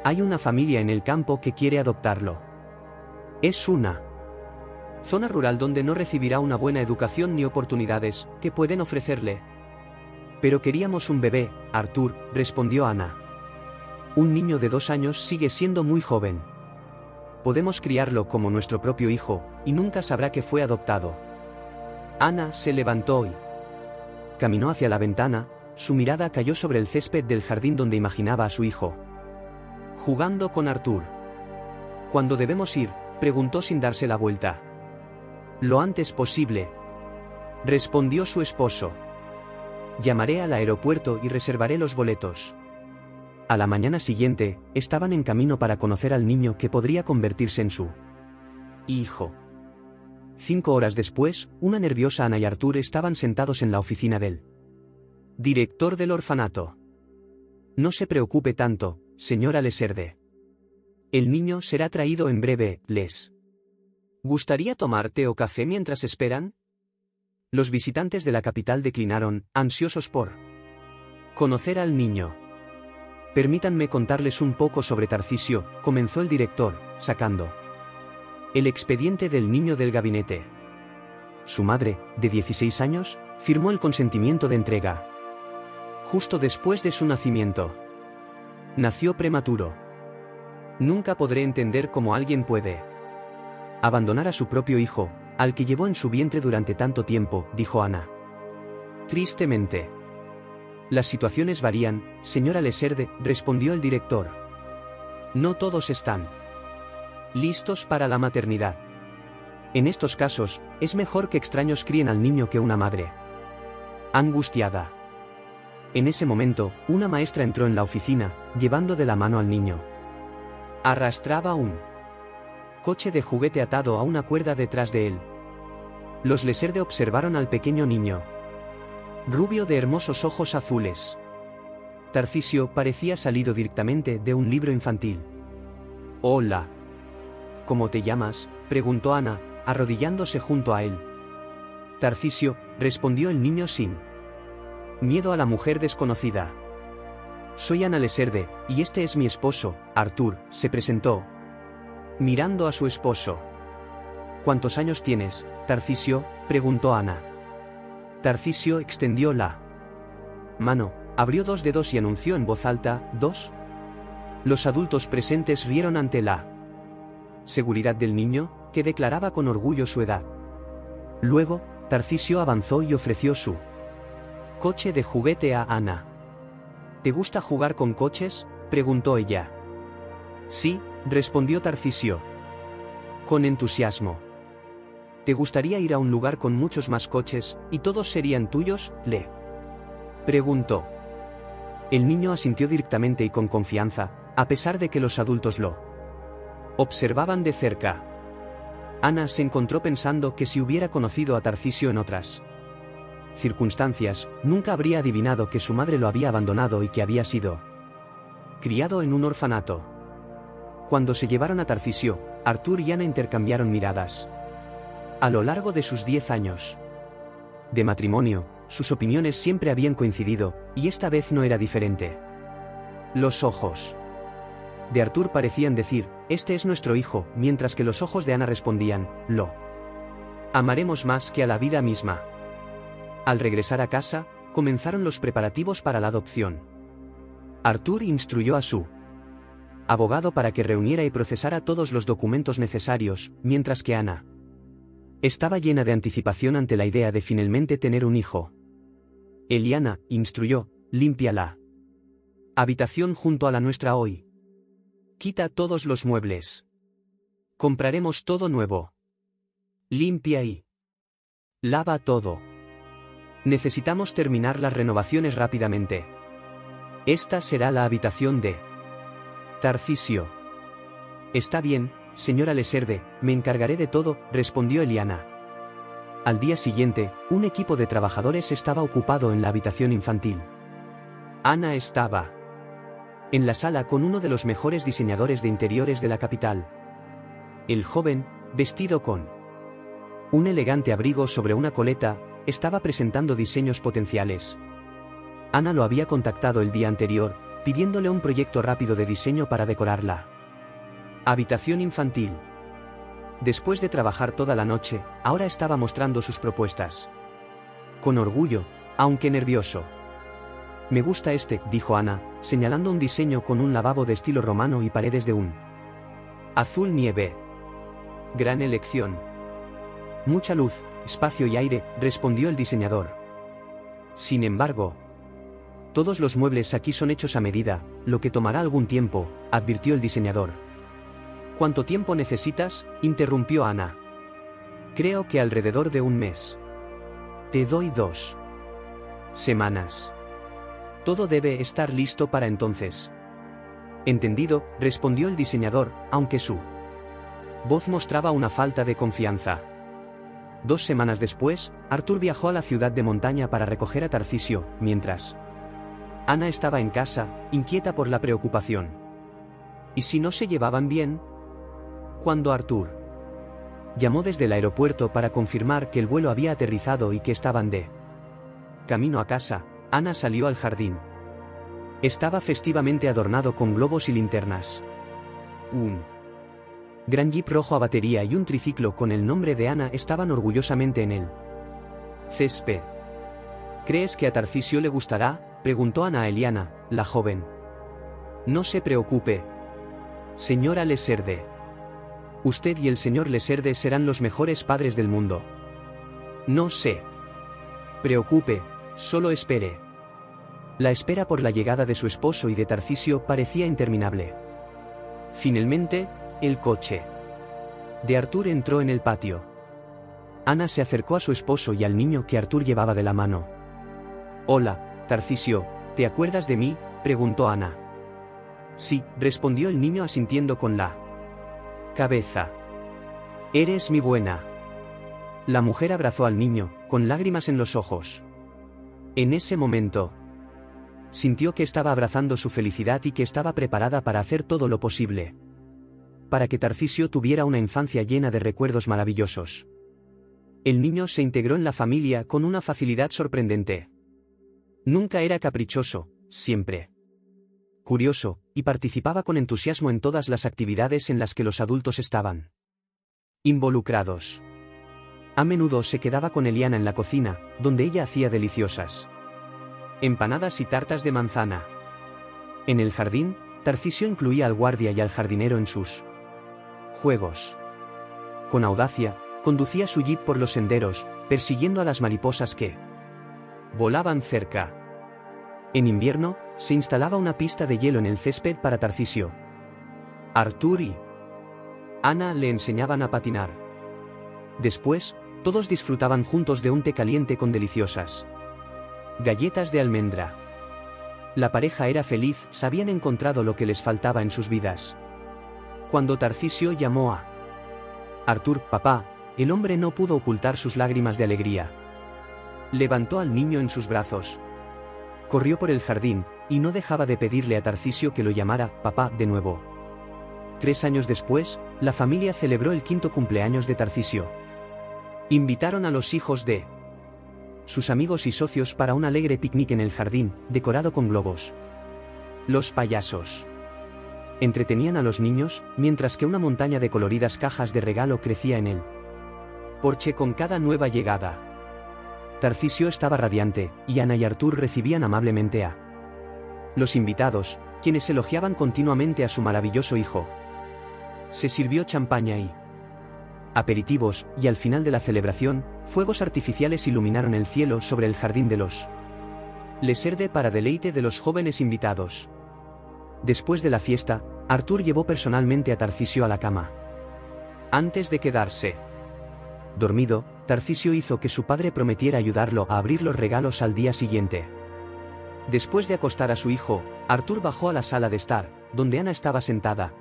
Hay una familia en el campo que quiere adoptarlo. Es una zona rural donde no recibirá una buena educación ni oportunidades que pueden ofrecerle. Pero queríamos un bebé, Arthur, respondió Ana. Un niño de 2 años sigue siendo muy joven. Podemos criarlo como nuestro propio hijo, y nunca sabrá que fue adoptado. Ana se levantó y caminó hacia la ventana, su mirada cayó sobre el césped del jardín donde imaginaba a su hijo jugando con Arthur. ¿Cuándo debemos ir?, preguntó sin darse la vuelta. Lo antes posible, respondió su esposo. Llamaré al aeropuerto y reservaré los boletos. A la mañana siguiente, estaban en camino para conocer al niño que podría convertirse en su hijo. 5 horas después, una nerviosa Ana y Arthur estaban sentados en la oficina del director del orfanato. No se preocupe tanto, señora Leserde. El niño será traído en breve, ¿les gustaría tomar té o café mientras esperan? Los visitantes de la capital declinaron, ansiosos por conocer al niño. Permítanme contarles un poco sobre Tarcisio, comenzó el director, sacando el expediente del niño del gabinete. Su madre, de 16 años, firmó el consentimiento de entrega justo después de su nacimiento. Nació prematuro. Nunca podré entender cómo alguien puede abandonar a su propio hijo, al que llevó en su vientre durante tanto tiempo, dijo Ana. Tristemente. Las situaciones varían, señora Leserde, respondió el director. No todos están listos para la maternidad. En estos casos, es mejor que extraños críen al niño que una madre angustiada. En ese momento, una maestra entró en la oficina, llevando de la mano al niño. Arrastraba un coche de juguete atado a una cuerda detrás de él. Los Leserde observaron al pequeño niño, rubio de hermosos ojos azules. Tarcisio parecía salido directamente de un libro infantil. Hola. ¿Cómo te llamas?, preguntó Ana, arrodillándose junto a él. Tarcisio, respondió el niño sin miedo a la mujer desconocida. Soy Ana Leserde, y este es mi esposo, Arthur, se presentó, mirando a su esposo. ¿Cuántos años tienes, Tarcisio?, preguntó Ana. Tarcisio extendió la mano, abrió dos dedos y anunció en voz alta, «¿2?» Los adultos presentes rieron ante la seguridad del niño, que declaraba con orgullo su edad. Luego, Tarcisio avanzó y ofreció su coche de juguete a Ana. «¿Te gusta jugar con coches?», preguntó ella. «Sí», respondió Tarcisio. Con entusiasmo. «¿Te gustaría ir a un lugar con muchos más coches, y todos serían tuyos?», le preguntó. El niño asintió directamente y con confianza, a pesar de que los adultos lo observaban de cerca. Ana se encontró pensando que si hubiera conocido a Tarcisio en otras circunstancias, nunca habría adivinado que su madre lo había abandonado y que había sido criado en un orfanato. Cuando se llevaron a Tarcisio, Artur y Ana intercambiaron miradas. A lo largo de sus 10 años de matrimonio, sus opiniones siempre habían coincidido, y esta vez no era diferente. Los ojos de Artur parecían decir, «Este es nuestro hijo», mientras que los ojos de Ana respondían, «Lo amaremos más que a la vida misma». Al regresar a casa, comenzaron los preparativos para la adopción. Artur instruyó a su abogado para que reuniera y procesara todos los documentos necesarios, mientras que Ana estaba llena de anticipación ante la idea de finalmente tener un hijo. Él y Ana, instruyó, «Limpia la habitación junto a la nuestra hoy. Quita todos los muebles. Compraremos todo nuevo. Limpia y lava todo. Necesitamos terminar las renovaciones rápidamente. Esta será la habitación de Tarcisio». «Está bien, señora Leserde, me encargaré de todo», respondió Eliana. Al día siguiente, un equipo de trabajadores estaba ocupado en la habitación infantil. Ana estaba en la sala con uno de los mejores diseñadores de interiores de la capital. El joven, vestido con un elegante abrigo sobre una coleta, estaba presentando diseños potenciales. Ana lo había contactado el día anterior, pidiéndole un proyecto rápido de diseño para decorar la habitación infantil. Después de trabajar toda la noche, ahora estaba mostrando sus propuestas. Con orgullo, aunque nervioso. «Me gusta este», dijo Ana, señalando un diseño con un lavabo de estilo romano y paredes de un azul nieve. «Gran elección. Mucha luz, espacio y aire», respondió el diseñador. «Sin embargo, todos los muebles aquí son hechos a medida, lo que tomará algún tiempo», advirtió el diseñador. «¿Cuánto tiempo necesitas?», interrumpió Ana. «Creo que alrededor de un mes. Te doy 2 semanas. Todo debe estar listo para entonces». «Entendido», respondió el diseñador, aunque su voz mostraba una falta de confianza. 2 semanas después, Artur viajó a la ciudad de montaña para recoger a Tarcisio, mientras Ana estaba en casa, inquieta por la preocupación. ¿Y si no se llevaban bien? Cuando Artur llamó desde el aeropuerto para confirmar que el vuelo había aterrizado y que estaban de camino a casa, Ana salió al jardín. Estaba festivamente adornado con globos y linternas. Un gran jeep rojo a batería y un triciclo con el nombre de Ana estaban orgullosamente en el césped. «¿Crees que a Tarcisio le gustará?», preguntó Ana a Eliana, la joven. «No se preocupe, señora Leserde. Usted y el señor Leserde serán los mejores padres del mundo. No se preocupe, solo espere». La espera por la llegada de su esposo y de Tarcisio parecía interminable. Finalmente, el coche de Artur entró en el patio. Ana se acercó a su esposo y al niño que Artur llevaba de la mano. «Hola, Tarcisio, ¿te acuerdas de mí?», preguntó Ana. «Sí», respondió el niño asintiendo con la cabeza. «Eres mi buena». La mujer abrazó al niño, con lágrimas en los ojos. En ese momento, sintió que estaba abrazando su felicidad y que estaba preparada para hacer todo lo posible para que Tarcisio tuviera una infancia llena de recuerdos maravillosos. El niño se integró en la familia con una facilidad sorprendente. Nunca era caprichoso, siempre curioso, y participaba con entusiasmo en todas las actividades en las que los adultos estaban involucrados. A menudo se quedaba con Eliana en la cocina, donde ella hacía deliciosas empanadas y tartas de manzana. En el jardín, Tarcisio incluía al guardia y al jardinero en sus juegos. Con audacia, conducía su jeep por los senderos, persiguiendo a las mariposas que volaban cerca. En invierno, se instalaba una pista de hielo en el césped para Tarcisio. Arthur y Ana le enseñaban a patinar. Después, todos disfrutaban juntos de un té caliente con deliciosas galletas de almendra. La pareja era feliz, se habían encontrado lo que les faltaba en sus vidas. Cuando Tarcisio llamó a Arthur papá, el hombre no pudo ocultar sus lágrimas de alegría. Levantó al niño en sus brazos. Corrió por el jardín, y no dejaba de pedirle a Tarcisio que lo llamara papá de nuevo. 3 años después, la familia celebró el 5º cumpleaños de Tarcisio. Invitaron a los hijos de sus amigos y socios para un alegre picnic en el jardín, decorado con globos. Los payasos entretenían a los niños, mientras que una montaña de coloridas cajas de regalo crecía en el porche con cada nueva llegada. Tarcisio estaba radiante, y Ana y Arthur recibían amablemente a los invitados, quienes elogiaban continuamente a su maravilloso hijo. Se sirvió champaña y aperitivos, y al final de la celebración, fuegos artificiales iluminaron el cielo sobre el jardín de los Leserde para deleite de los jóvenes invitados. Después de la fiesta, Arthur llevó personalmente a Tarcisio a la cama. Antes de quedarse dormido, Tarcisio hizo que su padre prometiera ayudarlo a abrir los regalos al día siguiente. Después de acostar a su hijo, Arthur bajó a la sala de estar, donde Ana estaba sentada,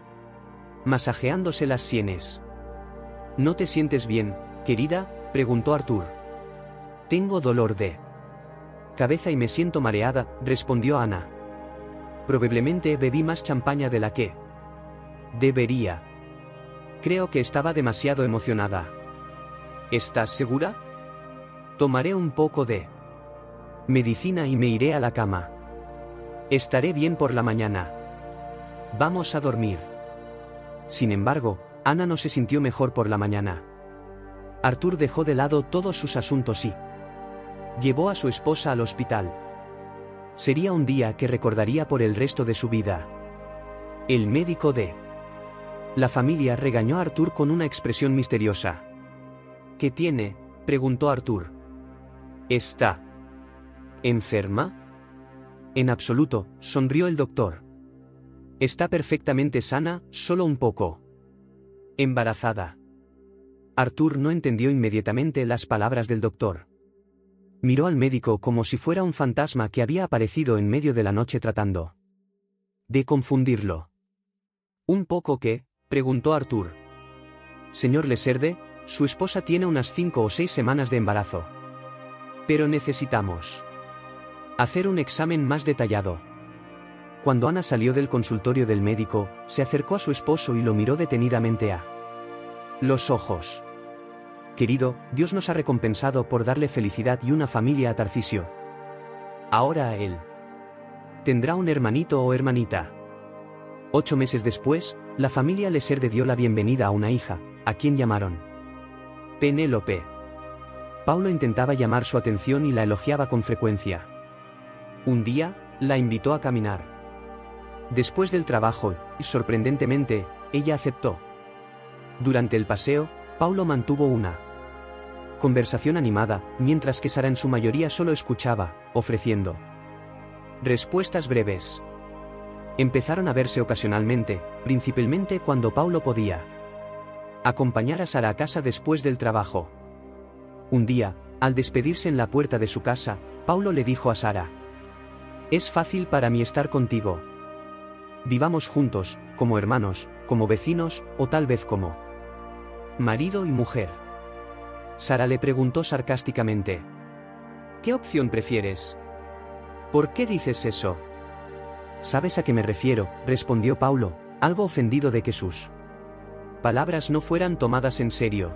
masajeándose las sienes. ¿No te sientes bien, querida?, preguntó Arthur. Tengo dolor de cabeza y me siento mareada, respondió Ana. Probablemente bebí más champaña de la que debería. Creo que estaba demasiado emocionada. ¿Estás segura? Tomaré un poco de medicina y me iré a la cama. Estaré bien por la mañana. Vamos a dormir. Sin embargo, Ana no se sintió mejor por la mañana. Arthur dejó de lado todos sus asuntos y llevó a su esposa al hospital. Sería un día que recordaría por el resto de su vida. El médico de la familia regañó a Arthur con una expresión misteriosa. ¿Qué tiene?, preguntó Arthur. ¿Está enferma? En absoluto, sonrió el doctor. Está perfectamente sana, solo un poco embarazada. Arthur no entendió inmediatamente las palabras del doctor. Miró al médico como si fuera un fantasma que había aparecido en medio de la noche tratando de confundirlo. ¿Un poco qué?, preguntó Arthur. Señor Leserde, su esposa tiene unas 5 o 6 semanas de embarazo. Pero necesitamos hacer un examen más detallado. Cuando Ana salió del consultorio del médico, se acercó a su esposo y lo miró detenidamente a los ojos. Querido, Dios nos ha recompensado por darle felicidad y una familia a Tarcisio. Ahora él tendrá un hermanito o hermanita. 8 meses después, la familia Leserde dio la bienvenida a una hija, a quien llamaron Penélope. Paulo intentaba llamar su atención y la elogiaba con frecuencia. Un día, la invitó a caminar. Después del trabajo, y sorprendentemente, ella aceptó. Durante el paseo, Paulo mantuvo una conversación animada, mientras que Sara en su mayoría solo escuchaba, ofreciendo respuestas breves. Empezaron a verse ocasionalmente, principalmente cuando Paulo podía acompañar a Sara a casa después del trabajo. Un día, al despedirse en la puerta de su casa, Paulo le dijo a Sara: «Es fácil para mí estar contigo. Vivamos juntos, como hermanos, como vecinos, o tal vez como marido y mujer». Sara le preguntó sarcásticamente: «¿Qué opción prefieres? ¿Por qué dices eso?» «¿Sabes a qué me refiero?», respondió Paulo, algo ofendido de que sus palabras no fueran tomadas en serio.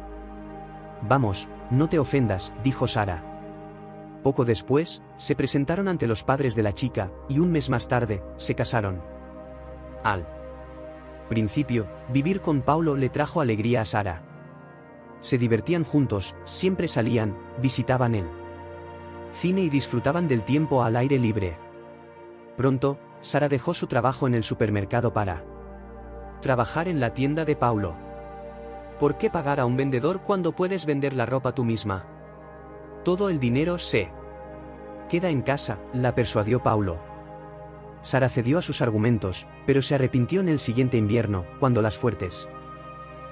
«Vamos, no te ofendas», dijo Sara. Poco después, se presentaron ante los padres de la chica, y un mes más tarde, se casaron. Al principio, vivir con Paulo le trajo alegría a Sara. Se divertían juntos, siempre salían, visitaban el cine y disfrutaban del tiempo al aire libre. Pronto, Sara dejó su trabajo en el supermercado para trabajar en la tienda de Paulo. ¿Por qué pagar a un vendedor cuando puedes vender la ropa tú misma? Todo el dinero se queda en casa, la persuadió Paulo. Sara cedió a sus argumentos, pero se arrepintió en el siguiente invierno, cuando las fuertes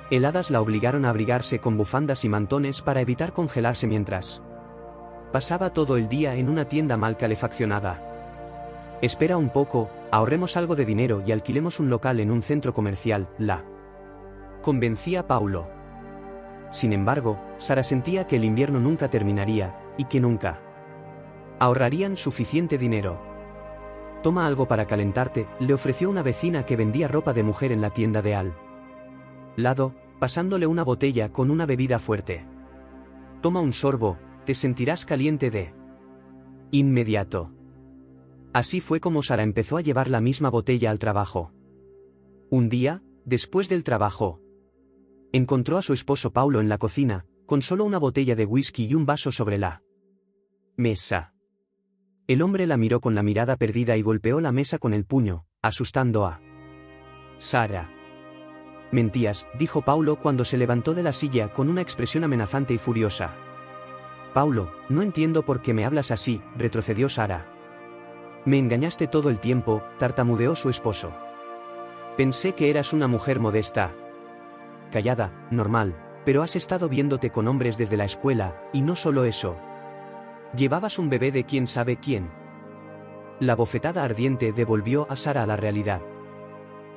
heladas la obligaron a abrigarse con bufandas y mantones para evitar congelarse mientras pasaba todo el día en una tienda mal calefaccionada. Espera un poco, ahorremos algo de dinero y alquilemos un local en un centro comercial, la convencía Paulo. Sin embargo, Sara sentía que el invierno nunca terminaría, y que nunca ahorrarían suficiente dinero. Toma algo para calentarte, le ofreció una vecina que vendía ropa de mujer en la tienda de al lado, pasándole una botella con una bebida fuerte. Toma un sorbo, te sentirás caliente de inmediato. Así fue como Sara empezó a llevar la misma botella al trabajo. Un día, después del trabajo, encontró a su esposo Paulo en la cocina, con solo una botella de whisky y un vaso sobre la mesa. El hombre la miró con la mirada perdida y golpeó la mesa con el puño, asustando a Sara. Mentías, dijo Paulo cuando se levantó de la silla con una expresión amenazante y furiosa. Paulo, no entiendo por qué me hablas así, retrocedió Sara. Me engañaste todo el tiempo, tartamudeó su esposo. Pensé que eras una mujer modesta. Callada, normal, pero has estado viéndote con hombres desde la escuela, y no solo eso. Llevabas un bebé de quién sabe quién. La bofetada ardiente devolvió a Sara a la realidad.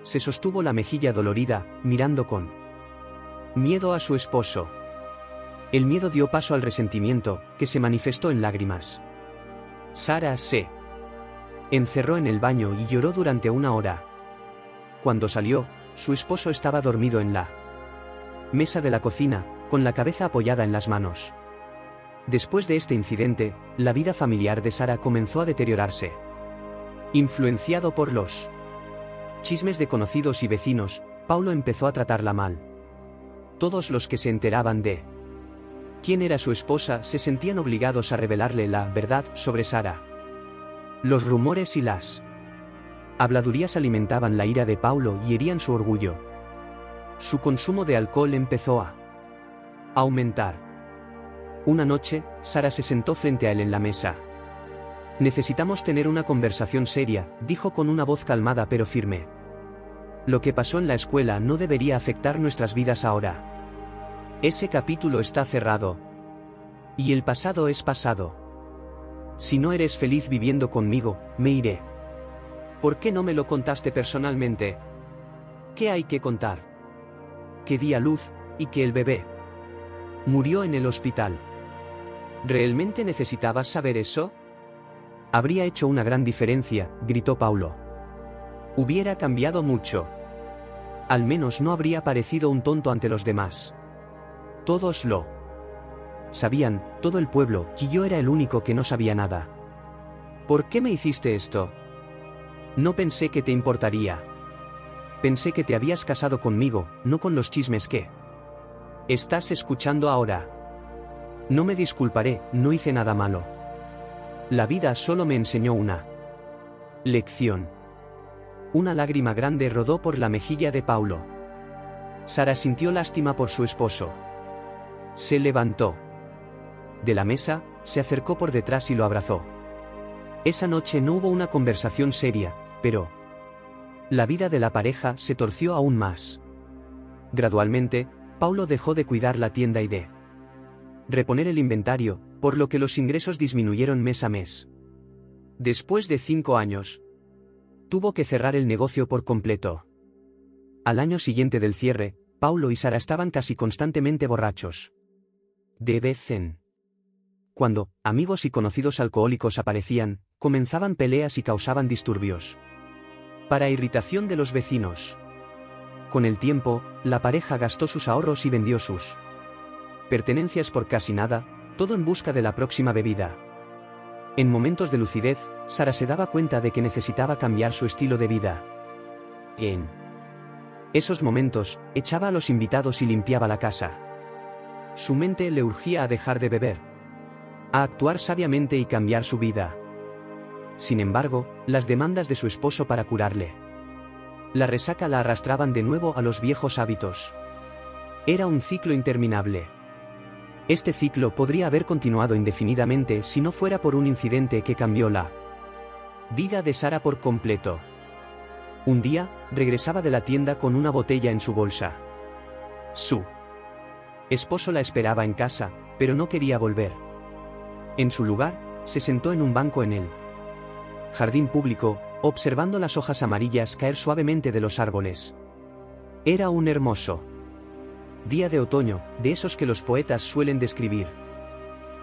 Se sostuvo la mejilla dolorida, mirando con miedo a su esposo. El miedo dio paso al resentimiento, que se manifestó en lágrimas. Sara se encerró en el baño y lloró durante 1 hora. Cuando salió, su esposo estaba dormido en la mesa de la cocina, con la cabeza apoyada en las manos. Después de este incidente, la vida familiar de Sara comenzó a deteriorarse. Influenciado por los chismes de conocidos y vecinos, Paulo empezó a tratarla mal. Todos los que se enteraban de quién era su esposa se sentían obligados a revelarle la verdad sobre Sara. Los rumores y las habladurías alimentaban la ira de Paulo y herían su orgullo. Su consumo de alcohol empezó a aumentar. Una noche, Sara se sentó frente a él en la mesa. Necesitamos tener una conversación seria, dijo con una voz calmada pero firme. Lo que pasó en la escuela no debería afectar nuestras vidas ahora. Ese capítulo está cerrado. Y el pasado es pasado. Si no eres feliz viviendo conmigo, me iré. ¿Por qué no me lo contaste personalmente? ¿Qué hay que contar? Que di a luz, y que el bebé murió en el hospital. ¿Realmente necesitabas saber eso? Habría hecho una gran diferencia, gritó Paulo. Hubiera cambiado mucho. Al menos no habría parecido un tonto ante los demás. Todos lo sabían, todo el pueblo, y yo era el único que no sabía nada. ¿Por qué me hiciste esto? No pensé que te importaría. Pensé que te habías casado conmigo, no con los chismes que estás escuchando ahora. No me disculparé, no hice nada malo. La vida solo me enseñó una lección. Una lágrima grande rodó por la mejilla de Paulo. Sara sintió lástima por su esposo. Se levantó de la mesa, se acercó por detrás y lo abrazó. Esa noche no hubo una conversación seria, pero la vida de la pareja se torció aún más. Gradualmente, Paulo dejó de cuidar la tienda y de reponer el inventario, por lo que los ingresos disminuyeron mes a mes. Después de 5 años, tuvo que cerrar el negocio por completo. Al año siguiente del cierre, Paulo y Sara estaban casi constantemente borrachos. De vez en cuando, amigos y conocidos alcohólicos aparecían, comenzaban peleas y causaban disturbios. Para irritación de los vecinos. Con el tiempo, la pareja gastó sus ahorros y vendió sus pertenencias por casi nada, todo en busca de la próxima bebida. En momentos de lucidez, Sara se daba cuenta de que necesitaba cambiar su estilo de vida. En esos momentos, echaba a los invitados y limpiaba la casa. Su mente le urgía a dejar de beber, a actuar sabiamente y cambiar su vida. Sin embargo, las demandas de su esposo para curarle la resaca la arrastraban de nuevo a los viejos hábitos. Era un ciclo interminable. Este ciclo podría haber continuado indefinidamente si no fuera por un incidente que cambió la vida de Sara por completo. Un día, regresaba de la tienda con una botella en su bolsa. Su esposo la esperaba en casa, pero no quería volver. En su lugar, se sentó en un banco en el jardín público, observando las hojas amarillas caer suavemente de los árboles. Era un hermoso día de otoño, de esos que los poetas suelen describir.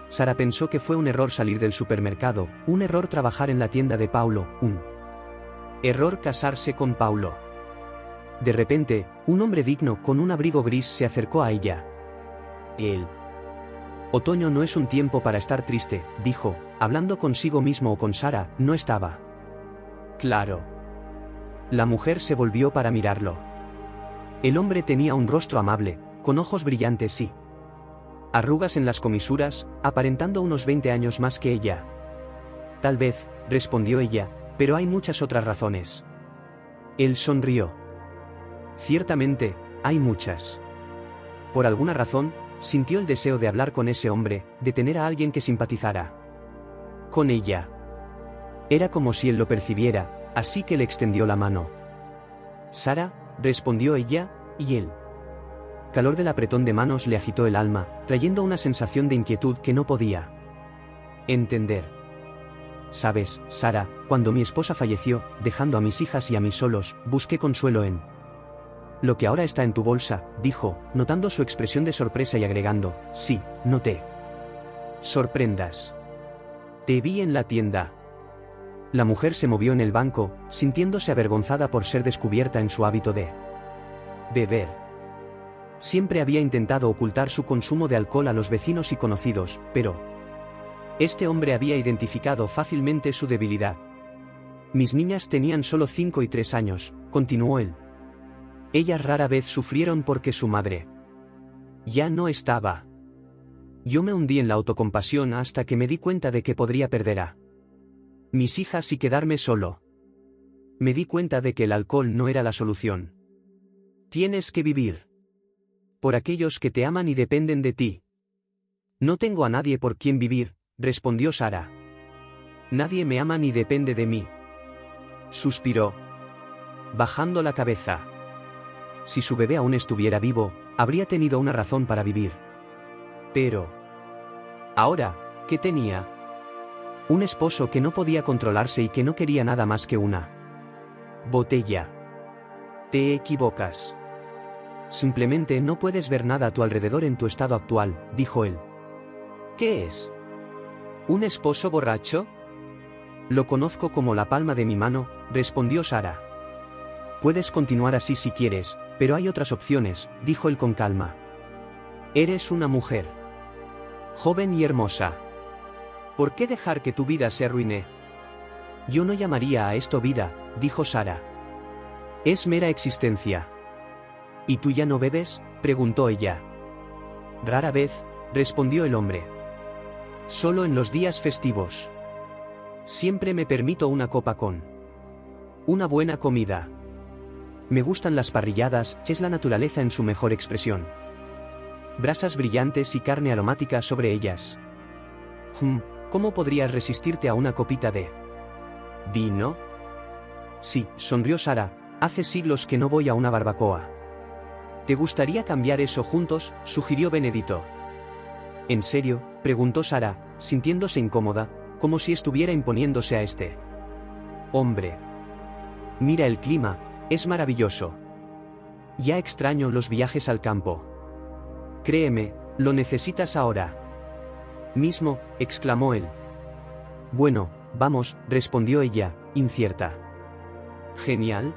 Sara pensó que fue un error salir del supermercado, un error trabajar en la tienda de Paulo, un error casarse con Paulo. De repente, un hombre digno con un abrigo gris se acercó a ella. El otoño no es un tiempo para estar triste, dijo, hablando consigo mismo o con Sara, no estaba claro. La mujer se volvió para mirarlo. El hombre tenía un rostro amable, con ojos brillantes y arrugas en las comisuras, aparentando unos 20 años más que ella. Tal vez, respondió ella, pero hay muchas otras razones. Él sonrió. Ciertamente, hay muchas. Por alguna razón, sintió el deseo de hablar con ese hombre, de tener a alguien que simpatizara con ella. Era como si él lo percibiera, así que le extendió la mano. Sara, respondió ella, y el calor del apretón de manos le agitó el alma, trayendo una sensación de inquietud que no podía entender. Sabes, Sara, cuando mi esposa falleció, dejando a mis hijas y a mí solos, busqué consuelo en lo que ahora está en tu bolsa, dijo, notando su expresión de sorpresa y agregando, sí, no te sorprendas. Te vi en la tienda. La mujer se movió en el banco, sintiéndose avergonzada por ser descubierta en su hábito de beber. Siempre había intentado ocultar su consumo de alcohol a los vecinos y conocidos, pero este hombre había identificado fácilmente su debilidad. Mis niñas tenían solo 5 y 3 años, continuó él. Ellas rara vez sufrieron porque su madre ya no estaba. Yo me hundí en la autocompasión hasta que me di cuenta de que podría perder a mis hijas y quedarme solo. Me di cuenta de que el alcohol no era la solución. Tienes que vivir por aquellos que te aman y dependen de ti. No tengo a nadie por quien vivir, respondió Sara. Nadie me ama ni depende de mí. Suspiró, bajando la cabeza. Si su bebé aún estuviera vivo, habría tenido una razón para vivir. Pero ahora, ¿qué tenía? Un esposo que no podía controlarse y que no quería nada más que una botella. Te equivocas. Simplemente no puedes ver nada a tu alrededor en tu estado actual, dijo él. ¿Qué es? ¿Un esposo borracho? Lo conozco como la palma de mi mano, respondió Sara. Puedes continuar así si quieres, pero hay otras opciones, dijo él con calma. Eres una mujer joven y hermosa. ¿Por qué dejar que tu vida se arruine? Yo no llamaría a esto vida, dijo Sara. Es mera existencia. ¿Y tú ya no bebes?, preguntó ella. Rara vez, respondió el hombre. Solo en los días festivos. Siempre me permito una copa con una buena comida. Me gustan las parrilladas, es la naturaleza en su mejor expresión. Brasas brillantes y carne aromática sobre ellas. ¿Cómo podrías resistirte a una copita de vino? Sí, sonrió Sara, hace siglos que no voy a una barbacoa. ¿Te gustaría cambiar eso juntos?, sugirió Benedito. ¿En serio?, preguntó Sara, sintiéndose incómoda, como si estuviera imponiéndose a este hombre. Mira el clima, es maravilloso. Ya extraño los viajes al campo. Créeme, lo necesitas ahora mismo, exclamó él. Bueno, vamos, respondió ella, incierta. Genial.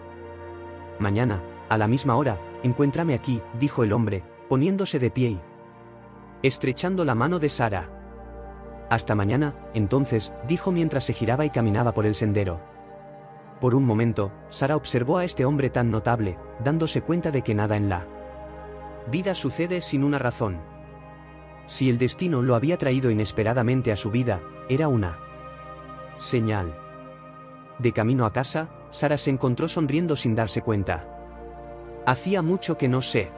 Mañana, a la misma hora, encuéntrame aquí, dijo el hombre, poniéndose de pie y estrechando la mano de Sara. Hasta mañana, entonces, dijo mientras se giraba y caminaba por el sendero. Por un momento, Sara observó a este hombre tan notable, dándose cuenta de que nada en la vida sucede sin una razón. Si el destino lo había traído inesperadamente a su vida, era una señal. De camino a casa, Sara se encontró sonriendo sin darse cuenta. Hacía mucho que no se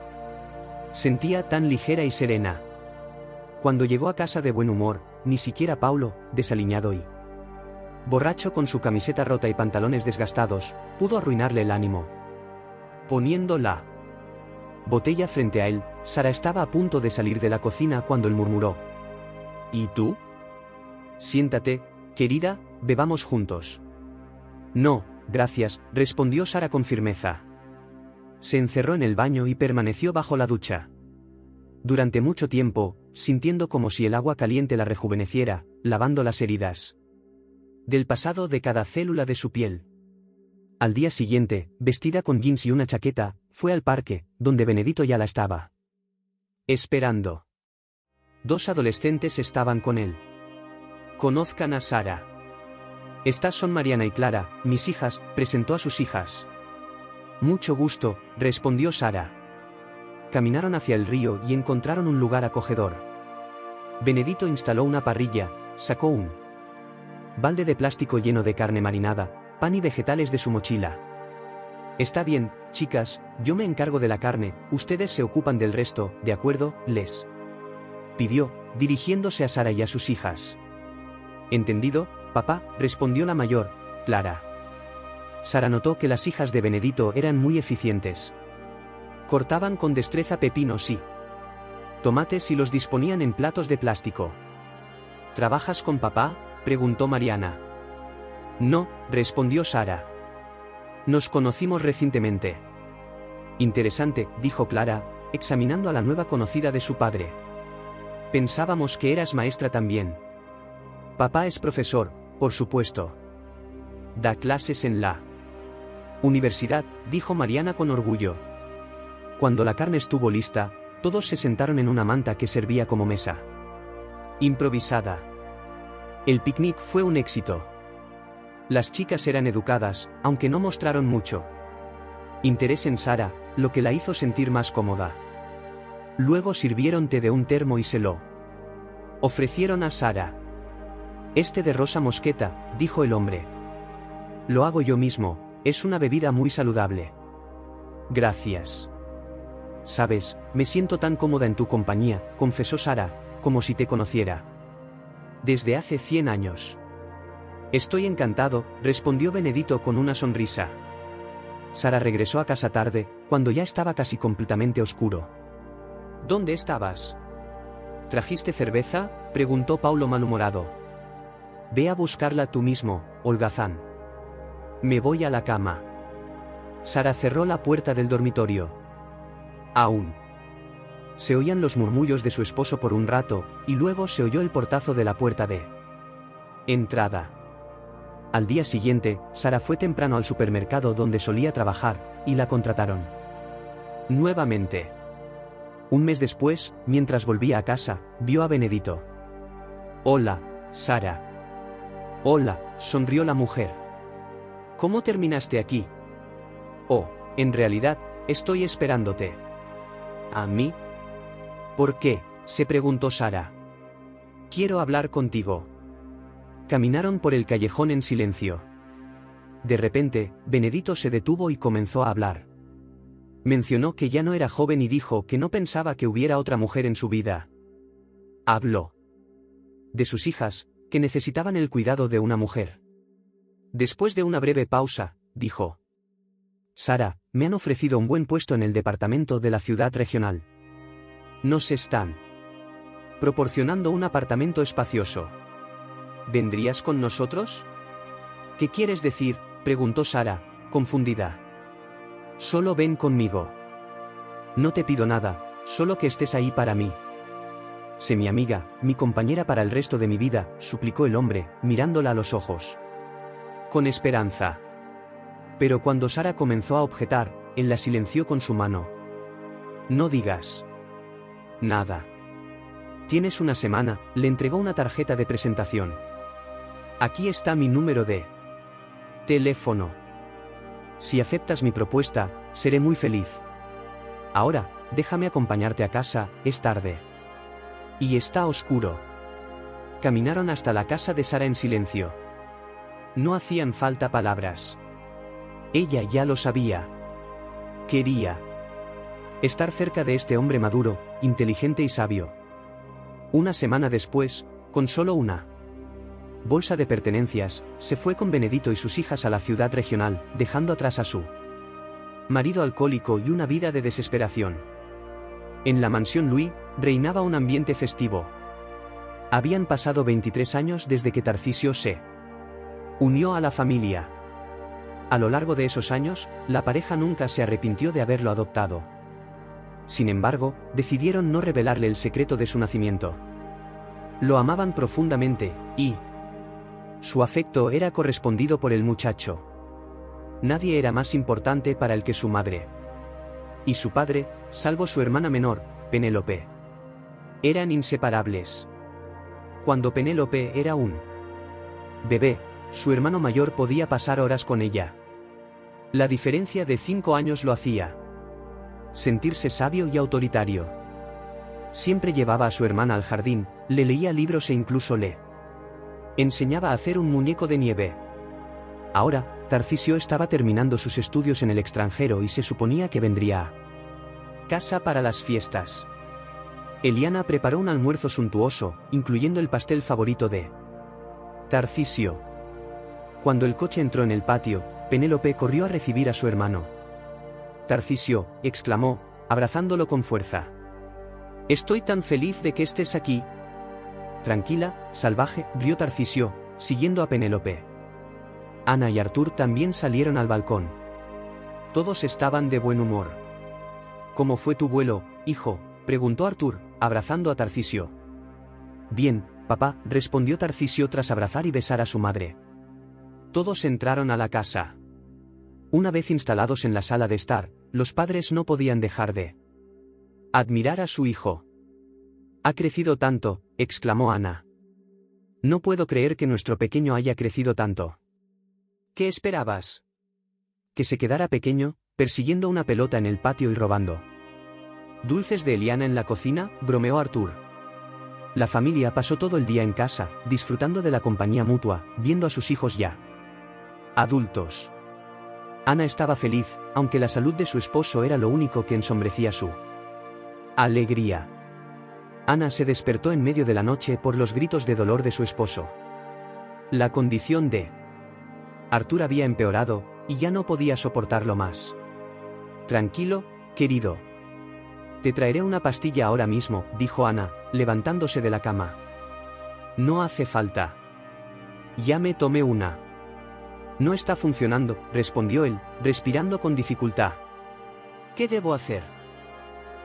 sentía tan ligera y serena. Cuando llegó a casa de buen humor, ni siquiera Paulo, desaliñado y borracho con su camiseta rota y pantalones desgastados, pudo arruinarle el ánimo. Poniendo la botella frente a él, Sara estaba a punto de salir de la cocina cuando él murmuró: ¿Y tú? Siéntate, querida, bebamos juntos. No, gracias, respondió Sara con firmeza. Se encerró en el baño y permaneció bajo la ducha. Durante mucho tiempo, sintiendo como si el agua caliente la rejuveneciera, lavando las heridas del pasado de cada célula de su piel. Al día siguiente, vestida con jeans y una chaqueta, fue al parque, donde Benedito ya la estaba esperando. 2 adolescentes estaban con él. Conozcan a Sara. Estas son Mariana y Clara, mis hijas, presentó a sus hijas. Mucho gusto, respondió Sara. Caminaron hacia el río y encontraron un lugar acogedor. Benedito instaló una parrilla, sacó un balde de plástico lleno de carne marinada, pan y vegetales de su mochila. Está bien, chicas, yo me encargo de la carne, ustedes se ocupan del resto, ¿de acuerdo?, les pidió, dirigiéndose a Sara y a sus hijas. Entendido, papá, respondió la mayor, Clara. Sara notó que las hijas de Benedito eran muy eficientes. Cortaban con destreza pepinos y tomates y los disponían en platos de plástico. ¿Trabajas con papá?, preguntó Mariana. No, respondió Sara. Nos conocimos recientemente. Interesante, dijo Clara, examinando a la nueva conocida de su padre. Pensábamos que eras maestra también. Papá es profesor, por supuesto. Da clases en la universidad, dijo Mariana con orgullo. Cuando la carne estuvo lista, todos se sentaron en una manta que servía como mesa improvisada. El picnic fue un éxito. Las chicas eran educadas, aunque no mostraron mucho interés en Sara, lo que la hizo sentir más cómoda. Luego sirvieron té de un termo y se lo ofrecieron a Sara. Este de rosa mosqueta, dijo el hombre. Lo hago yo mismo, es una bebida muy saludable. Gracias. Sabes, me siento tan cómoda en tu compañía, confesó Sara, como si te conociera desde hace 100 años. Estoy encantado, respondió Benedito con una sonrisa. Sara regresó a casa tarde, cuando ya estaba casi completamente oscuro. ¿Dónde estabas? ¿Trajiste cerveza?, preguntó Paulo malhumorado. Ve a buscarla tú mismo, holgazán. Me voy a la cama. Sara cerró la puerta del dormitorio. Aún se oían los murmullos de su esposo por un rato, y luego se oyó el portazo de la puerta de entrada. Al día siguiente, Sara fue temprano al supermercado donde solía trabajar, y la contrataron nuevamente. Un mes después, mientras volvía a casa, vio a Benedito. Hola, Sara. Hola, sonrió la mujer. ¿Cómo terminaste aquí? Oh, en realidad, estoy esperándote. ¿A mí? ¿Por qué?, se preguntó Sara. Quiero hablar contigo. Caminaron por el callejón en silencio. De repente, Benedito se detuvo y comenzó a hablar. Mencionó que ya no era joven y dijo que no pensaba que hubiera otra mujer en su vida. Habló de sus hijas, que necesitaban el cuidado de una mujer. Después de una breve pausa, dijo: Sara, me han ofrecido un buen puesto en el departamento de la ciudad regional. Nos están proporcionando un apartamento espacioso. ¿Vendrías con nosotros? ¿Qué quieres decir?, preguntó Sara, confundida. Solo ven conmigo. No te pido nada, solo que estés ahí para mí. Sé mi amiga, mi compañera para el resto de mi vida, suplicó el hombre, mirándola a los ojos con esperanza. Pero cuando Sara comenzó a objetar, él la silenció con su mano. No digas nada. Tienes una semana, le entregó una tarjeta de presentación. Aquí está mi número de teléfono. Si aceptas mi propuesta, seré muy feliz. Ahora, déjame acompañarte a casa, es tarde. Y está oscuro. Caminaron hasta la casa de Sara en silencio. No hacían falta palabras. Ella ya lo sabía. Quería estar cerca de este hombre maduro, inteligente y sabio. Una semana después, con solo una bolsa de pertenencias, se fue con Benedito y sus hijas a la ciudad regional, dejando atrás a su marido alcohólico y una vida de desesperación. En la mansión Louis, reinaba un ambiente festivo. Habían pasado 23 años desde que Tarcisio se unió a la familia. A lo largo de esos años, la pareja nunca se arrepintió de haberlo adoptado. Sin embargo, decidieron no revelarle el secreto de su nacimiento. Lo amaban profundamente, y su afecto era correspondido por el muchacho. Nadie era más importante para él que su madre y su padre, salvo su hermana menor, Penélope. Eran inseparables. Cuando Penélope era un bebé, su hermano mayor podía pasar horas con ella. La diferencia de 5 años lo hacía sentirse sabio y autoritario. Siempre llevaba a su hermana al jardín, le leía libros e incluso le enseñaba a hacer un muñeco de nieve. Ahora, Tarcisio estaba terminando sus estudios en el extranjero y se suponía que vendría a casa para las fiestas. Eliana preparó un almuerzo suntuoso, incluyendo el pastel favorito de Tarcisio. Cuando el coche entró en el patio, Penélope corrió a recibir a su hermano. Tarcisio, exclamó, abrazándolo con fuerza. «Estoy tan feliz de que estés aquí». «Tranquila, salvaje», rió Tarcisio, siguiendo a Penélope. Ana y Artur también salieron al balcón. Todos estaban de buen humor. «¿Cómo fue tu vuelo, hijo?», preguntó Artur, abrazando a Tarcisio. «Bien, papá», respondió Tarcisio tras abrazar y besar a su madre. Todos entraron a la casa. Una vez instalados en la sala de estar, los padres no podían dejar de admirar a su hijo. «Ha crecido tanto», exclamó Ana. «No puedo creer que nuestro pequeño haya crecido tanto». «¿Qué esperabas? Que se quedara pequeño, persiguiendo una pelota en el patio y robando dulces de Eliana en la cocina?», bromeó Artur. La familia pasó todo el día en casa, disfrutando de la compañía mutua, viendo a sus hijos ya adultos. Ana estaba feliz, aunque la salud de su esposo era lo único que ensombrecía su alegría. Ana se despertó en medio de la noche por los gritos de dolor de su esposo. La condición de Artur había empeorado, y ya no podía soportarlo más. «Tranquilo, querido. Te traeré una pastilla ahora mismo», dijo Ana, levantándose de la cama. «No hace falta. Ya me tomé una». «No está funcionando», respondió él, respirando con dificultad. «¿Qué debo hacer?».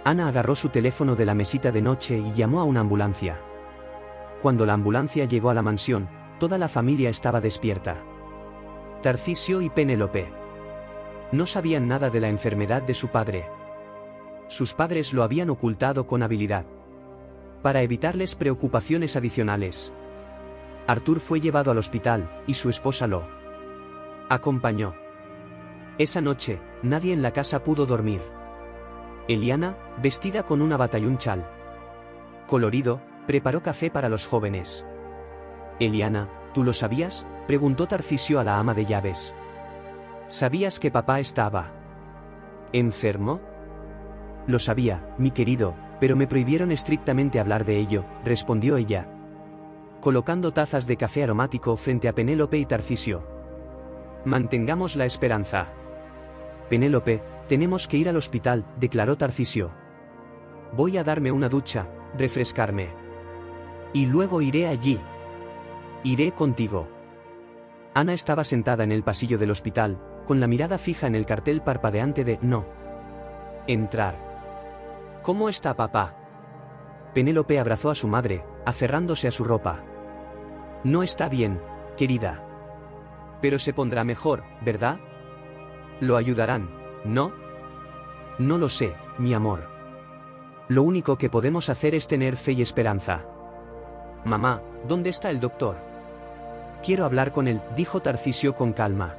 Ana agarró su teléfono de la mesita de noche y llamó a una ambulancia. Cuando la ambulancia llegó a la mansión, toda la familia estaba despierta. Tarcisio y Penélope no sabían nada de la enfermedad de su padre. Sus padres lo habían ocultado con habilidad para evitarles preocupaciones adicionales. Artur fue llevado al hospital, y su esposa lo acompañó. Esa noche, nadie en la casa pudo dormir. Eliana, vestida con una bata y un chal colorido, preparó café para los jóvenes. «Eliana, ¿tú lo sabías?», preguntó Tarcisio a la ama de llaves. «¿Sabías que papá estaba enfermo?». «Lo sabía, mi querido, pero me prohibieron estrictamente hablar de ello», respondió ella, colocando tazas de café aromático frente a Penélope y Tarcisio. «Mantengamos la esperanza». «Penélope, tenemos que ir al hospital», declaró Tarcisio. «Voy a darme una ducha, refrescarme. Y luego iré allí». «Iré contigo». Ana estaba sentada en el pasillo del hospital, con la mirada fija en el cartel parpadeante de «No entrar». «¿Cómo está papá?». Penélope abrazó a su madre, aferrándose a su ropa. «No está bien, querida. Pero se pondrá mejor, ¿verdad? Lo ayudarán, ¿no?». «No lo sé, mi amor. Lo único que podemos hacer es tener fe y esperanza». «Mamá, ¿dónde está el doctor?». «Quiero hablar con él», dijo Tarcisio con calma.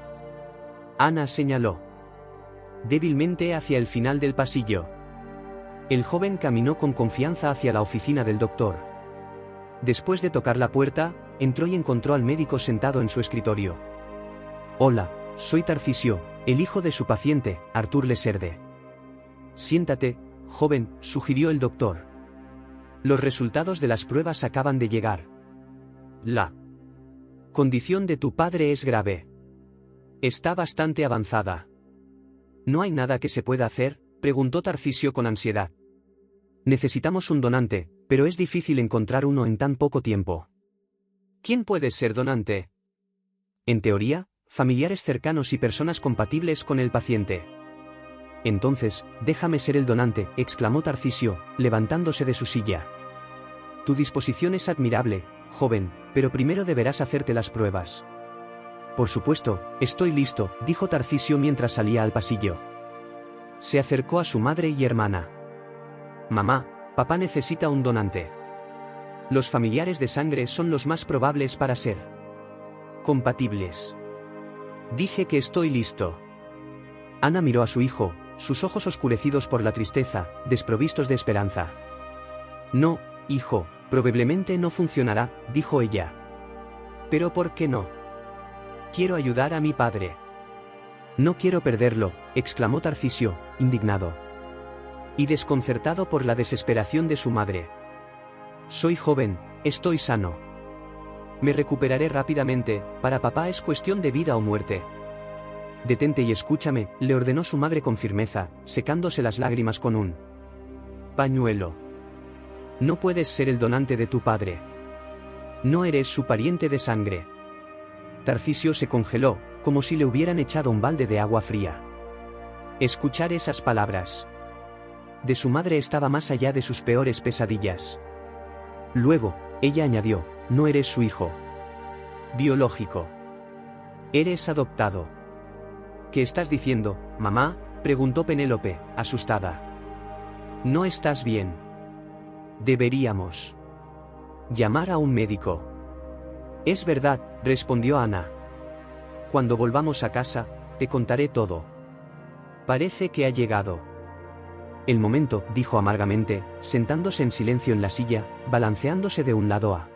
Ana señaló débilmente hacia el final del pasillo. El joven caminó con confianza hacia la oficina del doctor. Después de tocar la puerta, entró y encontró al médico sentado en su escritorio. Hola, soy Tarcisio, el hijo de su paciente, Artur Leserde. Siéntate, joven, sugirió el doctor. Los resultados de las pruebas acaban de llegar. La condición de tu padre es grave. Está bastante avanzada. ¿No hay nada que se pueda hacer?, preguntó Tarcisio con ansiedad. Necesitamos un donante, pero es difícil encontrar uno en tan poco tiempo. ¿Quién puede ser donante? En teoría, familiares cercanos y personas compatibles con el paciente. Entonces, déjame ser el donante, exclamó Tarcisio, levantándose de su silla. Tu disposición es admirable, joven, pero primero deberás hacerte las pruebas. Por supuesto, estoy listo, dijo Tarcisio mientras salía al pasillo. Se acercó a su madre y hermana. Mamá, papá necesita un donante. Los familiares de sangre son los más probables para ser compatibles. Dije que estoy listo. Ana miró a su hijo, sus ojos oscurecidos por la tristeza, desprovistos de esperanza. No, hijo, probablemente no funcionará, dijo ella. ¿Pero por qué no? Quiero ayudar a mi padre. No quiero perderlo, exclamó Tarcisio, indignado y desconcertado por la desesperación de su madre. Soy joven, estoy sano. Me recuperaré rápidamente, para papá es cuestión de vida o muerte. Detente y escúchame, le ordenó su madre con firmeza, secándose las lágrimas con un pañuelo. No puedes ser el donante de tu padre. No eres su pariente de sangre. Tarcisio se congeló, como si le hubieran echado un balde de agua fría. Escuchar esas palabras de su madre estaba más allá de sus peores pesadillas. Luego, ella añadió, no eres su hijo biológico. Eres adoptado. ¿Qué estás diciendo, mamá?, preguntó Penélope, asustada. No estás bien. Deberíamos llamar a un médico. Es verdad, respondió Ana. Cuando volvamos a casa, te contaré todo. Parece que ha llegado el momento, dijo amargamente, sentándose en silencio en la silla, balanceándose de un lado a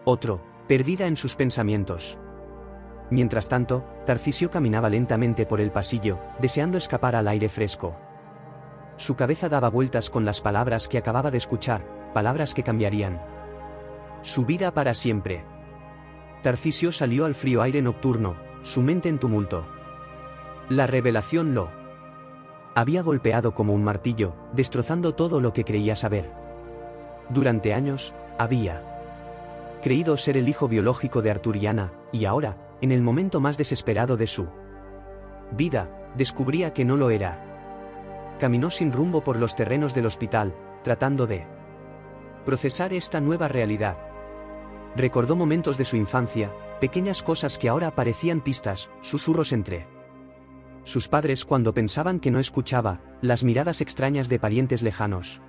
otro, perdida en sus pensamientos. Mientras tanto, Tarcisio caminaba lentamente por el pasillo, deseando escapar al aire fresco. Su cabeza daba vueltas con las palabras que acababa de escuchar, palabras que cambiarían su vida para siempre. Tarcisio salió al frío aire nocturno, su mente en tumulto. La revelación lo había golpeado como un martillo, destrozando todo lo que creía saber. Durante años, había creído ser el hijo biológico de Artur y Ana, y ahora, en el momento más desesperado de su vida, descubría que no lo era. Caminó sin rumbo por los terrenos del hospital, tratando de procesar esta nueva realidad. Recordó momentos de su infancia, pequeñas cosas que ahora parecían pistas, susurros entre sus padres cuando pensaban que no escuchaba, las miradas extrañas de parientes lejanos.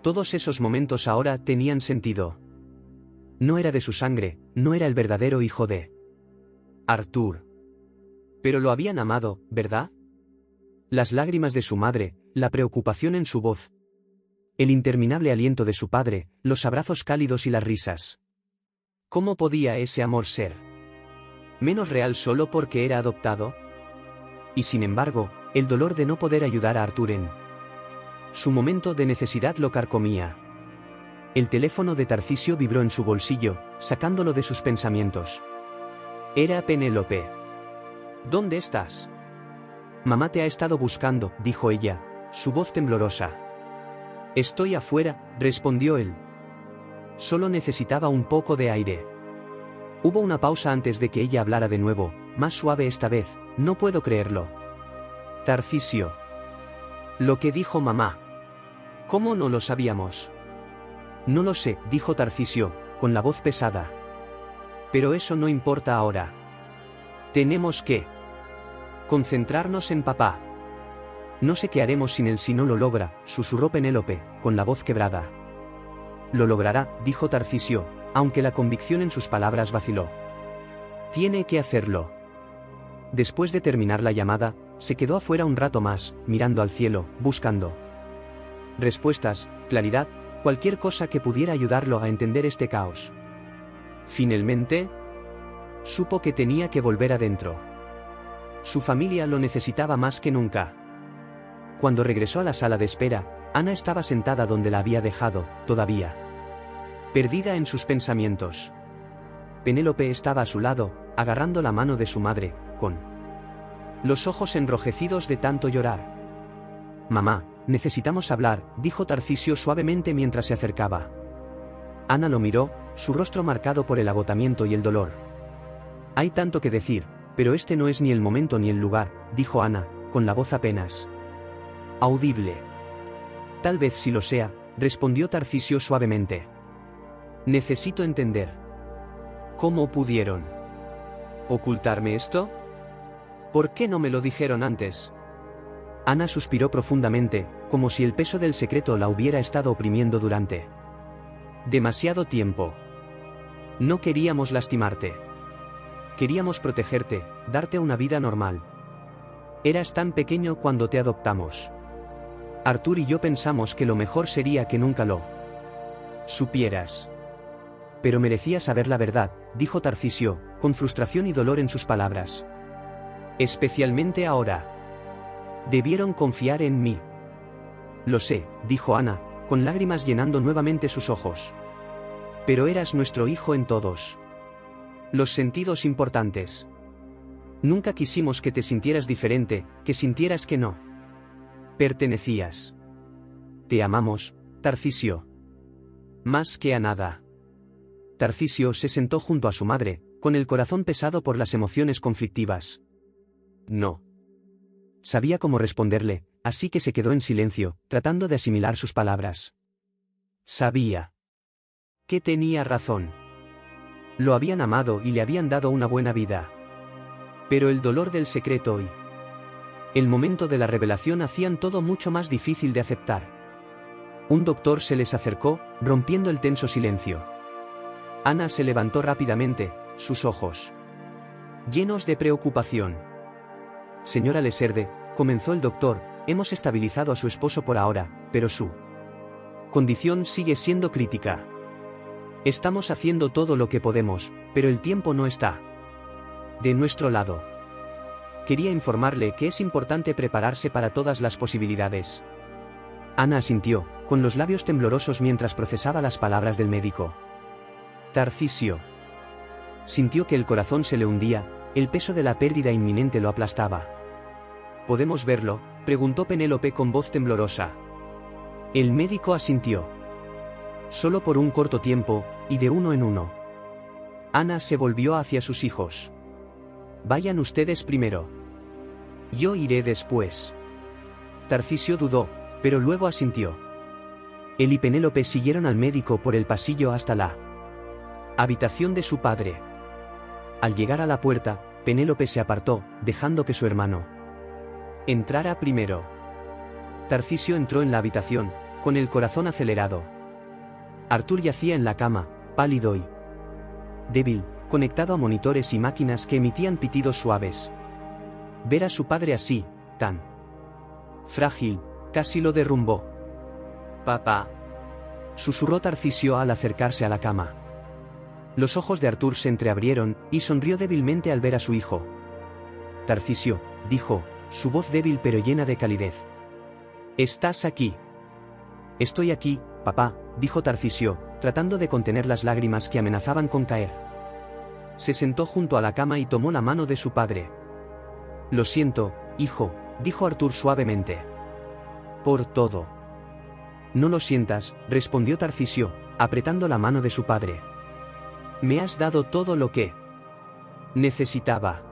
Todos esos momentos ahora tenían sentido. No era de su sangre, no era el verdadero hijo de Artur. Pero lo habían amado, ¿verdad? Las lágrimas de su madre, la preocupación en su voz, el interminable aliento de su padre, los abrazos cálidos y las risas. ¿Cómo podía ese amor ser menos real solo porque era adoptado? Y sin embargo, el dolor de no poder ayudar a Artur en su momento de necesidad lo carcomía. El teléfono de Tarcisio vibró en su bolsillo, sacándolo de sus pensamientos. Era Penélope. ¿Dónde estás? Mamá te ha estado buscando, dijo ella, su voz temblorosa. Estoy afuera, respondió él. Solo necesitaba un poco de aire. Hubo una pausa antes de que ella hablara de nuevo, más suave esta vez. No puedo creerlo. Tarcisio. Lo que dijo mamá. ¿Cómo no lo sabíamos? No lo sé, dijo Tarcisio, con la voz pesada. Pero eso no importa ahora. Tenemos que concentrarnos en papá. No sé qué haremos sin él si no lo logra, susurró Penélope, con la voz quebrada. Lo logrará, dijo Tarcisio, aunque la convicción en sus palabras vaciló. Tiene que hacerlo. Después de terminar la llamada, se quedó afuera un rato más, mirando al cielo, buscando respuestas, claridad, cualquier cosa que pudiera ayudarlo a entender este caos. Finalmente, supo que tenía que volver adentro. Su familia lo necesitaba más que nunca. Cuando regresó a la sala de espera, Ana estaba sentada donde la había dejado, todavía perdida en sus pensamientos. Penélope estaba a su lado, agarrando la mano de su madre, con los ojos enrojecidos de tanto llorar. «Mamá, necesitamos hablar», dijo Tarcisio suavemente mientras se acercaba. Ana lo miró, su rostro marcado por el agotamiento y el dolor. «Hay tanto que decir, pero este no es ni el momento ni el lugar», dijo Ana, con la voz apenas audible. «Tal vez sí lo sea», respondió Tarcisio suavemente. «Necesito entender. ¿Cómo pudieron ocultarme esto? ¿Por qué no me lo dijeron antes?» Ana suspiró profundamente, como si el peso del secreto la hubiera estado oprimiendo durante demasiado tiempo. «No queríamos lastimarte. Queríamos protegerte, darte una vida normal. Eras tan pequeño cuando te adoptamos. Artur y yo pensamos que lo mejor sería que nunca lo supieras. Pero merecía saber la verdad», dijo Tarcisio, con frustración y dolor en sus palabras. «Especialmente ahora. Debieron confiar en mí». «Lo sé», dijo Ana, con lágrimas llenando nuevamente sus ojos. «Pero eras nuestro hijo en todos los sentidos importantes. Nunca quisimos que te sintieras diferente, que sintieras que no pertenecías. Te amamos, Tarcisio. Más que a nada». Tarcisio se sentó junto a su madre, con el corazón pesado por las emociones conflictivas. No sabía cómo responderle, así que se quedó en silencio, tratando de asimilar sus palabras. Sabía que tenía razón. Lo habían amado y le habían dado una buena vida. Pero el dolor del secreto y el momento de la revelación hacían todo mucho más difícil de aceptar. Un doctor se les acercó, rompiendo el tenso silencio. Ana se levantó rápidamente, sus ojos llenos de preocupación. «Señora Leserde», comenzó el doctor, «hemos estabilizado a su esposo por ahora, pero su condición sigue siendo crítica. Estamos haciendo todo lo que podemos, pero el tiempo no está de nuestro lado. Quería informarle que es importante prepararse para todas las posibilidades». Ana asintió, con los labios temblorosos mientras procesaba las palabras del médico. Tarcisio sintió que el corazón se le hundía, el peso de la pérdida inminente lo aplastaba. «¿Podemos verlo?», preguntó Penélope con voz temblorosa. El médico asintió. «Solo por un corto tiempo, y de uno en uno». Ana se volvió hacia sus hijos. «Vayan ustedes primero. Yo iré después». Tarcisio dudó, pero luego asintió. Él y Penélope siguieron al médico por el pasillo hasta la habitación de su padre. Al llegar a la puerta, Penélope se apartó, dejando que su hermano entrara primero. Tarcisio entró en la habitación, con el corazón acelerado. Artur yacía en la cama, pálido y débil, conectado a monitores y máquinas que emitían pitidos suaves. Ver a su padre así, tan frágil, casi lo derrumbó. «Papá», susurró Tarcisio al acercarse a la cama. Los ojos de Artur se entreabrieron, y sonrió débilmente al ver a su hijo. «Tarcisio», dijo, su voz débil pero llena de calidez. «¿Estás aquí?» «Estoy aquí, papá», dijo Tarcisio, tratando de contener las lágrimas que amenazaban con caer. Se sentó junto a la cama y tomó la mano de su padre. «Lo siento, hijo», dijo Artur suavemente. «Por todo». «No lo sientas», respondió Tarcisio, apretando la mano de su padre. «Me has dado todo lo que necesitaba.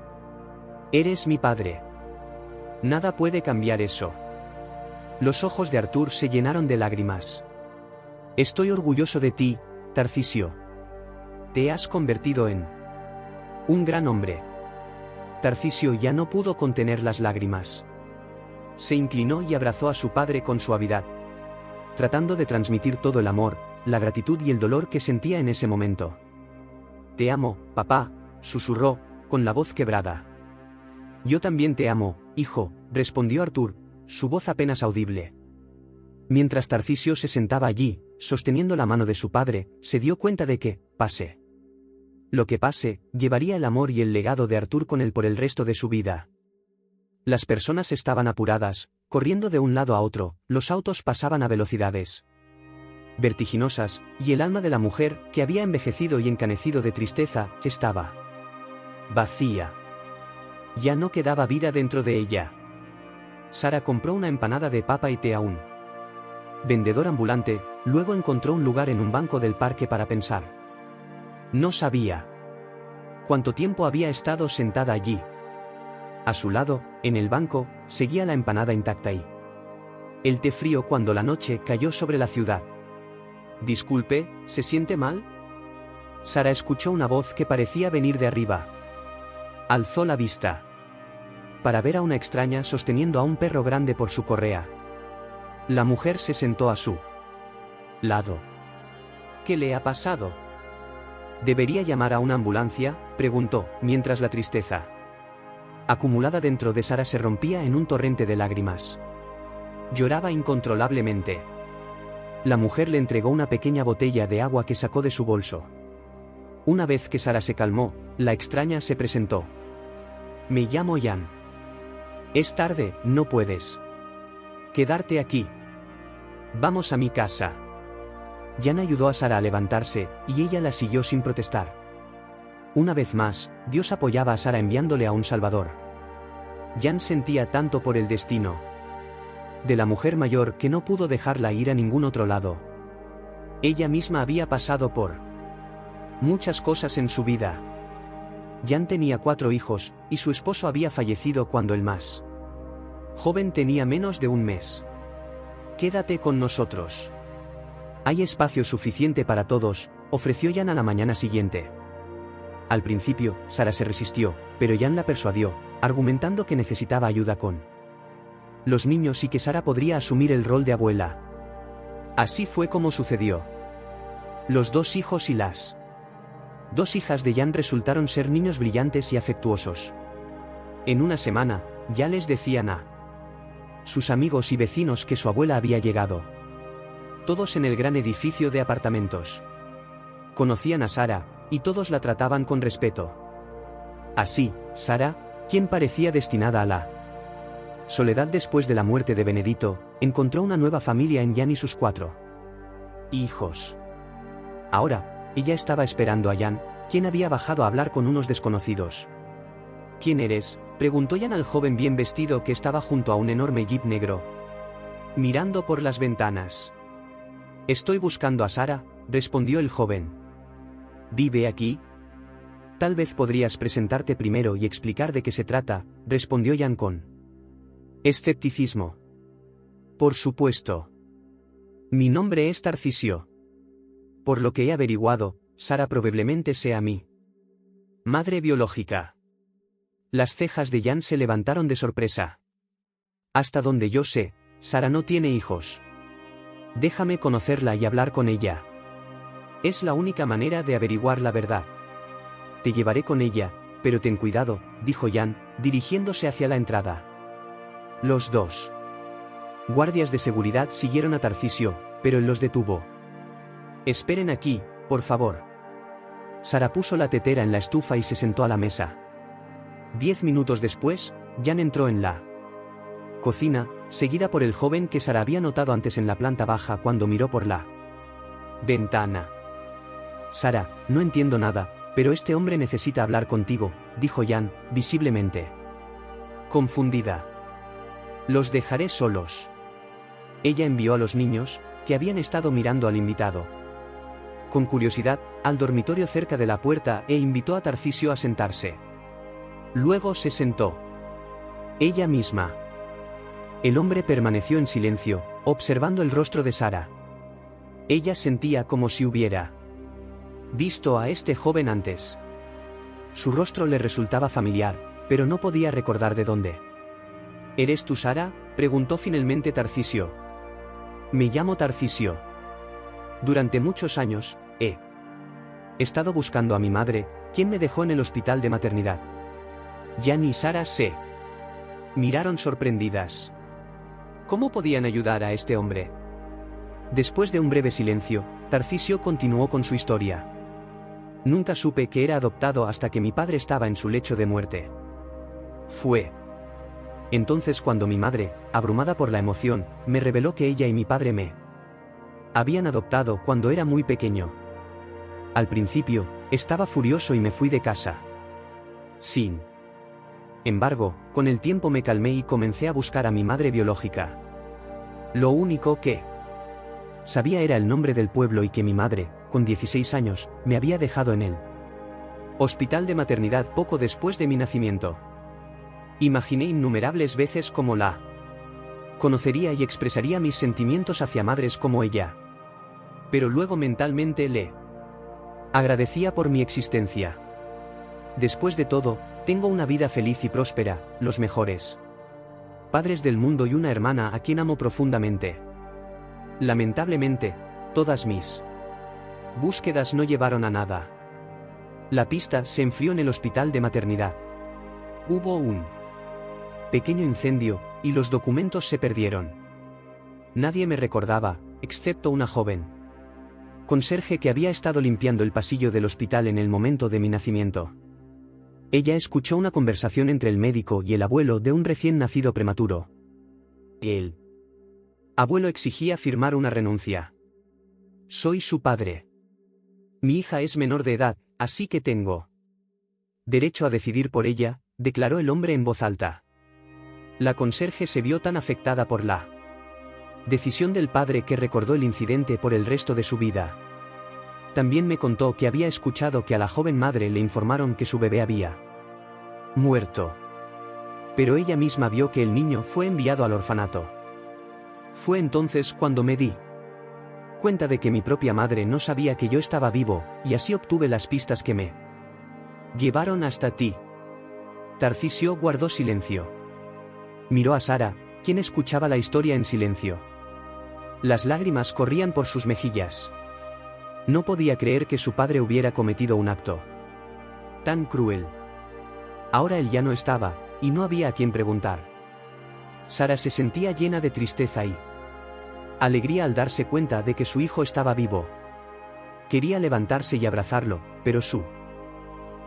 Eres mi padre. Nada puede cambiar eso». Los ojos de Artur se llenaron de lágrimas. «Estoy orgulloso de ti, Tarcisio. Te has convertido en un gran hombre». Tarcisio ya no pudo contener las lágrimas. Se inclinó y abrazó a su padre con suavidad, tratando de transmitir todo el amor, la gratitud y el dolor que sentía en ese momento. «Te amo, papá», susurró, con la voz quebrada. «Yo también te amo, hijo», respondió Artur, su voz apenas audible. Mientras Tarcisio se sentaba allí, sosteniendo la mano de su padre, se dio cuenta de que, pase lo que pase, llevaría el amor y el legado de Arthur con él por el resto de su vida. Las personas estaban apuradas, corriendo de un lado a otro, los autos pasaban a velocidades vertiginosas, y el alma de la mujer, que había envejecido y encanecido de tristeza, estaba vacía. Ya no quedaba vida dentro de ella. Sara compró una empanada de papa y té a un vendedor ambulante, luego encontró un lugar en un banco del parque para pensar. No sabía cuánto tiempo había estado sentada allí. A su lado, en el banco, seguía la empanada intacta y el té frío cuando la noche cayó sobre la ciudad. Disculpe, ¿se siente mal? Sara escuchó una voz que parecía venir de arriba. Alzó la vista para ver a una extraña sosteniendo a un perro grande por su correa. La mujer se sentó a su lado. ¿Qué le ha pasado? ¿Debería llamar a una ambulancia?, preguntó, mientras la tristeza acumulada dentro de Sara se rompía en un torrente de lágrimas. Lloraba incontrolablemente. La mujer le entregó una pequeña botella de agua que sacó de su bolso. Una vez que Sara se calmó, la extraña se presentó. Me llamo Jan. Es tarde, no puedes quedarte aquí. Vamos a mi casa. Jan ayudó a Sara a levantarse, y ella la siguió sin protestar. Una vez más, Dios apoyaba a Sara enviándole a un Salvador. Jan sentía tanto por el destino de la mujer mayor que no pudo dejarla ir a ningún otro lado. Ella misma había pasado por muchas cosas en su vida. Jan tenía 4 hijos, y su esposo había fallecido cuando el más joven tenía menos de un mes. Quédate con nosotros. Hay espacio suficiente para todos, ofreció Jan a la mañana siguiente. Al principio, Sara se resistió, pero Jan la persuadió, argumentando que necesitaba ayuda con los niños y que Sara podría asumir el rol de abuela. Así fue como sucedió. Los 2 hijos y las 2 hijas de Jan resultaron ser niños brillantes y afectuosos. En una semana, ya les decían a sus amigos y vecinos que su abuela había llegado. Todos en el gran edificio de apartamentos conocían a Sara, y todos la trataban con respeto. Así, Sara, quien parecía destinada a la soledad después de la muerte de Benedito, encontró una nueva familia en Jan y sus 4 hijos. Ahora, ella estaba esperando a Jan, quien había bajado a hablar con unos desconocidos. ¿Quién eres?, preguntó Jan al joven bien vestido que estaba junto a un enorme jeep negro, mirando por las ventanas. Estoy buscando a Sara, respondió el joven. ¿Vive aquí? Tal vez podrías presentarte primero y explicar de qué se trata, respondió Jan con escepticismo. Por supuesto. Mi nombre es Tarcisio. Por lo que he averiguado, Sara probablemente sea mi madre biológica. Las cejas de Jan se levantaron de sorpresa. Hasta donde yo sé, Sara no tiene hijos. Déjame conocerla y hablar con ella. Es la única manera de averiguar la verdad. Te llevaré con ella, pero ten cuidado, dijo Jan, dirigiéndose hacia la entrada. Los 2 guardias de seguridad siguieron a Tarcisio, pero él los detuvo. Esperen aquí, por favor. Sara puso la tetera en la estufa y se sentó a la mesa. 10 minutos después, Jan entró en la cocina, seguida por el joven que Sara había notado antes en la planta baja cuando miró por la ventana. Sara, no entiendo nada, pero este hombre necesita hablar contigo, dijo Jan, visiblemente confundida. Los dejaré solos. Ella envió a los niños, que habían estado mirando al invitado con curiosidad, al dormitorio cerca de la puerta e invitó a Tarcisio a sentarse. Luego se sentó ella misma. El hombre permaneció en silencio, observando el rostro de Sara. Ella sentía como si hubiera visto a este joven antes. Su rostro le resultaba familiar, pero no podía recordar de dónde. ¿Eres tú Sara?, preguntó finalmente Tarcisio. Me llamo Tarcisio. Durante muchos años, he estado buscando a mi madre, quien me dejó en el hospital de maternidad. Jan y Sara se miraron sorprendidas. ¿Cómo podían ayudar a este hombre? Después de un breve silencio, Tarcisio continuó con su historia. Nunca supe que era adoptado hasta que mi padre estaba en su lecho de muerte. Fue entonces cuando mi madre, abrumada por la emoción, me reveló que ella y mi padre me habían adoptado cuando era muy pequeño. Al principio, estaba furioso y me fui de casa. Sin embargo, con el tiempo me calmé y comencé a buscar a mi madre biológica. Lo único que sabía era el nombre del pueblo y que mi madre, con 16 años, me había dejado en el hospital de maternidad poco después de mi nacimiento. Imaginé innumerables veces cómo la conocería y expresaría mis sentimientos hacia madres como ella. Pero luego mentalmente le agradecía por mi existencia. Después de todo, tengo una vida feliz y próspera, los mejores padres del mundo y una hermana a quien amo profundamente. Lamentablemente, todas mis búsquedas no llevaron a nada. La pista se enfrió en el hospital de maternidad. Hubo un pequeño incendio, y los documentos se perdieron. Nadie me recordaba, excepto una joven conserje que había estado limpiando el pasillo del hospital en el momento de mi nacimiento. Ella escuchó una conversación entre el médico y el abuelo de un recién nacido prematuro. El abuelo exigía firmar una renuncia. Soy su padre. Mi hija es menor de edad, así que tengo derecho a decidir por ella, declaró el hombre en voz alta. La conserje se vio tan afectada por la decisión del padre que recordó el incidente por el resto de su vida. También me contó que había escuchado que a la joven madre le informaron que su bebé había muerto. Pero ella misma vio que el niño fue enviado al orfanato. Fue entonces cuando me di cuenta de que mi propia madre no sabía que yo estaba vivo, y así obtuve las pistas que me llevaron hasta ti. Tarcisio guardó silencio. Miró a Sara, quien escuchaba la historia en silencio. Las lágrimas corrían por sus mejillas. No podía creer que su padre hubiera cometido un acto tan cruel. Ahora él ya no estaba, y no había a quien preguntar. Sara se sentía llena de tristeza y alegría al darse cuenta de que su hijo estaba vivo. Quería levantarse y abrazarlo, pero su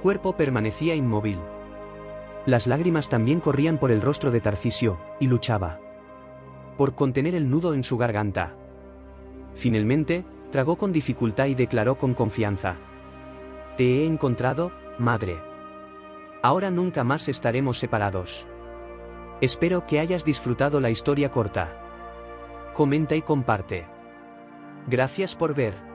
cuerpo permanecía inmóvil. Las lágrimas también corrían por el rostro de Tarcisio, y luchaba por contener el nudo en su garganta. Finalmente, tragó con dificultad y declaró con confianza: Te he encontrado, madre. Ahora nunca más estaremos separados. Espero que hayas disfrutado la historia corta. Comenta y comparte. Gracias por ver.